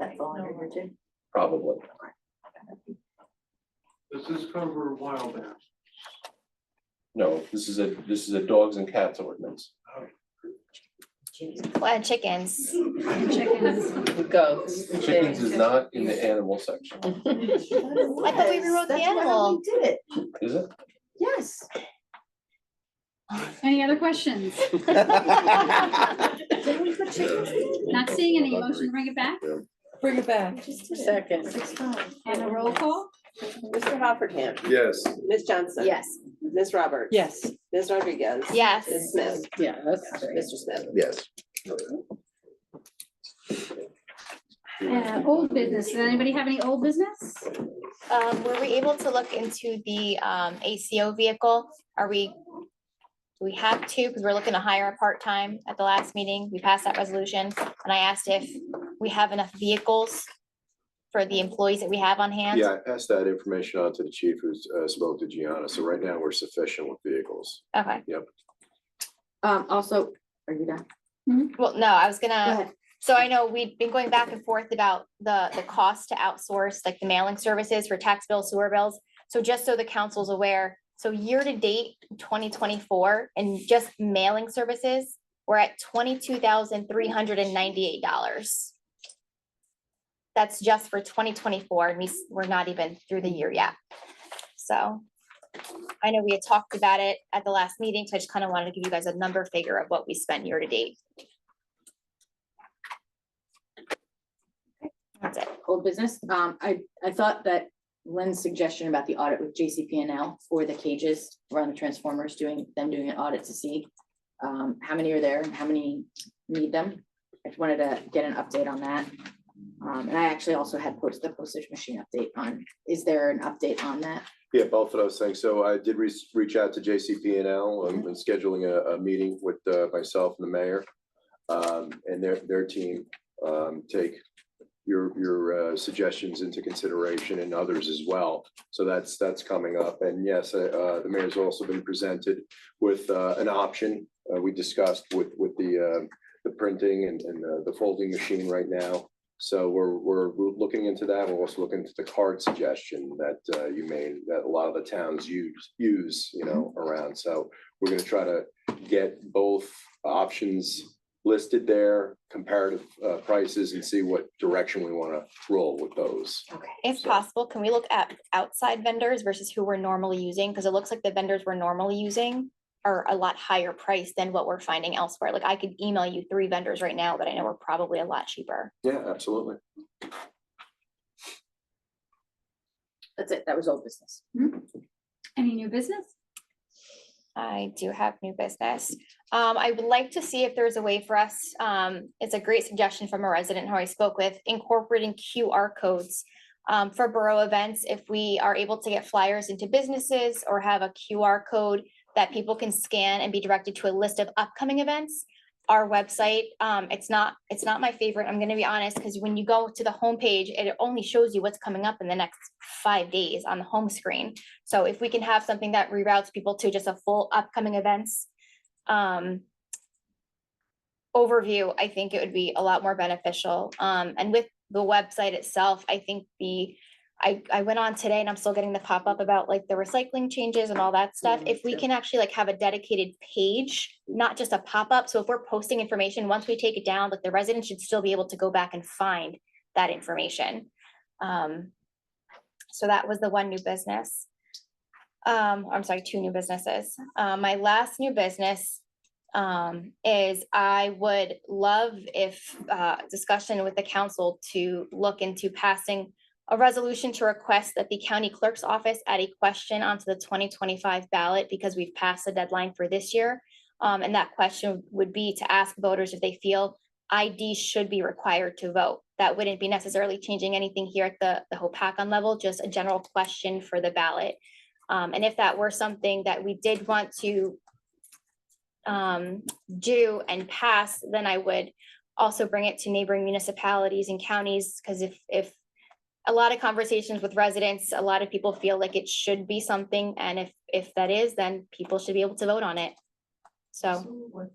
That's all under here too? Probably. Does this cover wild animals? No, this is a dogs and cats ordinance. And chickens. Chickens. goats. Chickens is not in the animal section, I thought we rewrote the animal. Did it? is it? Yes. Any other questions? Not seeing any. Motion to bring it back? Bring it back. Second. And a roll call? Mr. Hoppercamp. Yes. Ms. Johnson. Yes. Ms. Roberts. Yes. Ms. Rodriguez. Yes. Ms. Smith. Yeah, that's great. Mr. Smith. Yes. Old business. Does anybody have any old business? Were we able to look into the ACO vehicle? Do we have to, because we're looking to hire a part-time at the last meeting, we passed that resolution, and I asked if we have enough vehicles for the employees that we have on hand. Yeah, I passed that information on to the chief who's spoke to Gianna. So right now we're sufficient with vehicles. Okay, Also, are you done? well, no, I was Go gonna, ahead. so I know we've been going back and forth about the cost to outsource, like the mailing services for tax bills, sewer bills. So just so the council's aware, so year-to-date, 2024, and just mailing services, we're at $22,398. That's just for 2024, and we're not even through the year yet. So I know we had talked about it at the last meeting, so I just kind of wanted to give you guys a number figure of what we spent year-to-date. That's it. Old business. I thought that Lynn's suggestion about the audit with JCP&L for the cages around the transformers, doing an audit to see how many are there and how many need them. I just wanted to get an update on that. And I actually also had the postage machine update on, is there an update on that? Yeah, both of those things. So I did reach out to JCP&L and scheduling a meeting with myself and the mayor and their team. Take your suggestions into consideration and others as well. So that's coming up. And yes, the mayor's also been presented with an option we discussed with the printing and the folding machine right now. So we're looking into that. We're also looking into the card suggestion that you made, that a lot of the towns use, you know, around. So we're gonna try to get both options listed there, comparative prices, and see what direction we wanna roll with those. If possible, can we look at outside vendors versus who we're normally using? Because it looks like the vendors we're normally using are a lot higher priced than what we're finding elsewhere. Like I could email you 3 vendors right now that I know are probably a lot cheaper. Yeah, absolutely. That's it. That was old business. Any new business? I do have new business. I would like to see if there's a way for us, it's a great suggestion from a resident who I spoke with, incorporating QR codes for borough events. If we are able to get flyers into businesses or have a QR code that people can scan and be directed to a list of upcoming events. Our website, it's not my favorite, I'm gonna be honest, because when you go to the homepage, it only shows you what's coming up in the next 5 days on the home screen. So if we can have something that reroutes people to just a full upcoming events overview, I think it would be a lot more beneficial. And with the website itself, I think I went on today and I'm still getting the pop-up about like the recycling changes and all that stuff. If we can actually like have a dedicated page, not just a pop-up. So if we're posting information, once we take it down, like the residents should still be able to go back and find that information. So that was the one new business. I'm sorry, 2 new businesses. My last new business is I would love if discussion with the council to look into passing a resolution to request that the county clerk's office add a question onto the 2025 ballot because we've passed the deadline for this year. And that question would be to ask voters if they feel ID should be required to vote. That wouldn't be necessarily changing anything here at the Hopakon level, just a general question for the ballot. And if that were something that we did want to do and pass, then I would also bring it to neighboring municipalities and counties, because if a lot of conversations with residents, a lot of people feel like it should be something, and if that is, then people should be able to vote on it. So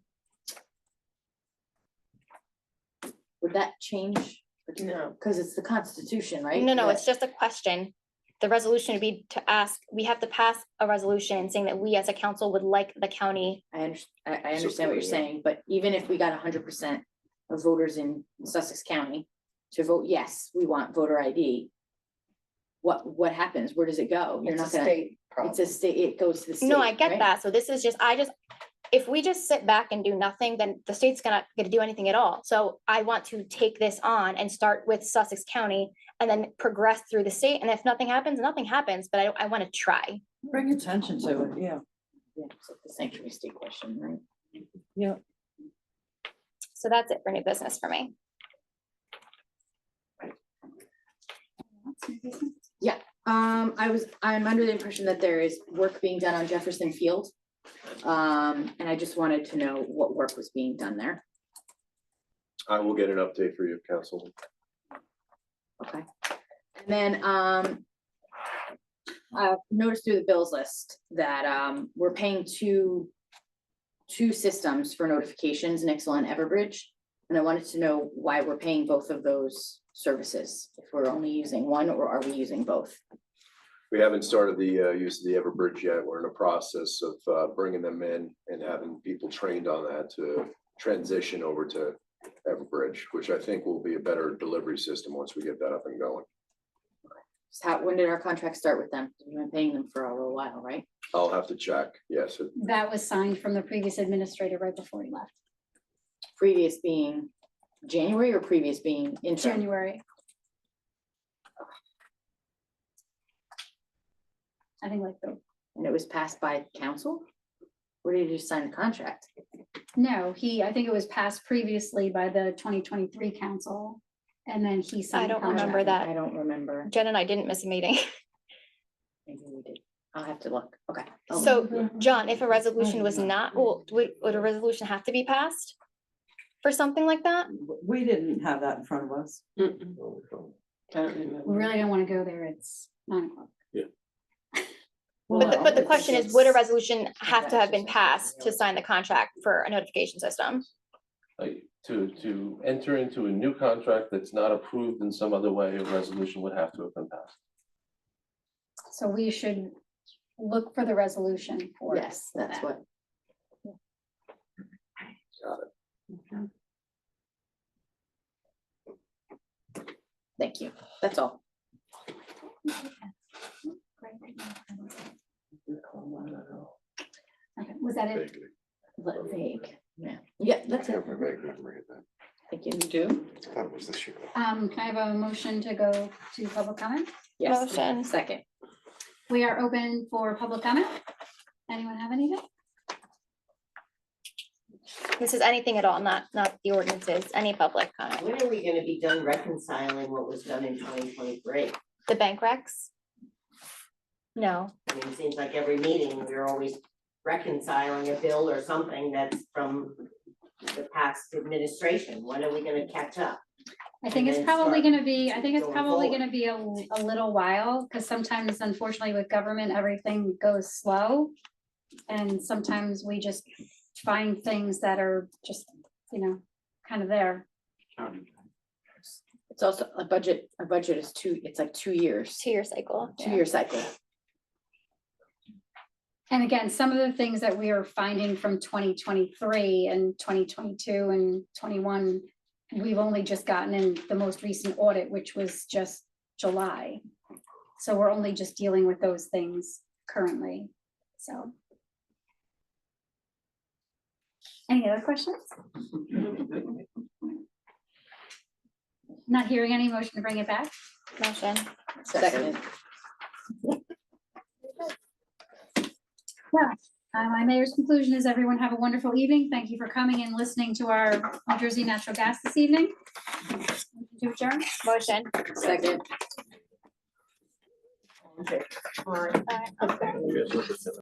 Would that change? No. Because it's the Constitution, right? no, That- it's just a question. The resolution would be to ask, we have to pass a resolution saying that we as a council would like the county. I understand what you're saying, but even if we got 100% of voters in Sussex County to vote, yes, we want voter ID. What happens? Where does it go? You're not gonna. It's a state, it goes to the state. No, I get right? that. So this is just, if we just sit back and do nothing, then the state's not gonna do anything at all. So I want to take this on and start with Sussex County and then progress through the state. And if nothing happens, nothing happens, but I want to try. Bring attention to it, yeah. Yeah, it's like the sanctuary state question, right? Yeah. So that's it for new business for me. Yeah, I'm under the impression that there is work being done on Jefferson Field. And I just wanted to know what work was being done there. I will get an update for you, Councilman. Okay. And then, I've noticed through the bills list that, we're paying two systems for notifications, Nixle and Everbridge. And I wanted to know why we're paying both of those services, if we're only using one or are we using both? We haven't started the use of the Everbridge yet. We're in a process of bringing them in and having people trained on that to transition over to Everbridge, which I think will be a better delivery system once we get that up and going. So when did our contract start with them? We've been paying them for a little while, right? I'll have to check. Yes. That was signed from the previous administrator right before he left. Previous being January or previous being interim? January. I think like And it was passed by council? Or did you just sign the contract? no, I think it was passed previously by the 2023 council. And then he signed. I the don't remember contract. that. I don't remember. Jen and I didn't miss a meeting. Maybe we did. I'll have to look. Okay. So, John, if a resolution was not, would a resolution have to be passed for something like that? We didn't have that in front of us. Don't remember. We really don't want to go there. It's 9 o'clock. But the question is, would a resolution have to have been passed to sign the contract for a notification system? Like, to enter into a new contract that's not approved in some other way, a resolution would have to have been passed. So we should look for the resolution for. Yes, that's what. Got it. Thank you. That's all. Okay, was that it? Vague. Yeah, that's it. Thank you. You do? Can I have a motion to go to public comment? Yes. Motion. Second. We are open for public comment. Anyone have anything? This is anything at all, not the ordinances, any public comment. When are we gonna be done reconciling what was done in 2023? The bank recs? No, I mean, it seems like every meeting, we're always reconciling a bill or something that's from the past administration. When are we gonna catch up? I think it's And then probably start gonna be, I think it's going probably forward. gonna be a little while, because sometimes unfortunately with government, everything goes slow. And sometimes we just find things that are just, kind of there. It's also a budget, our budget is it's like 2 years, 2-year cycle. 2-year cycle. And again, some of the things that we are finding from 2023 and 2022 and 21, we've only just gotten in the most recent audit, which was just July. So we're only just dealing with those things currently, so. Any other questions? Not hearing any motion to bring it back? Motion. Second. Yeah, my mayor's conclusion is everyone have a wonderful evening. Thank you for coming and listening to our New Jersey Natural Gas this evening. To adjourn. Motion. Second. Aye.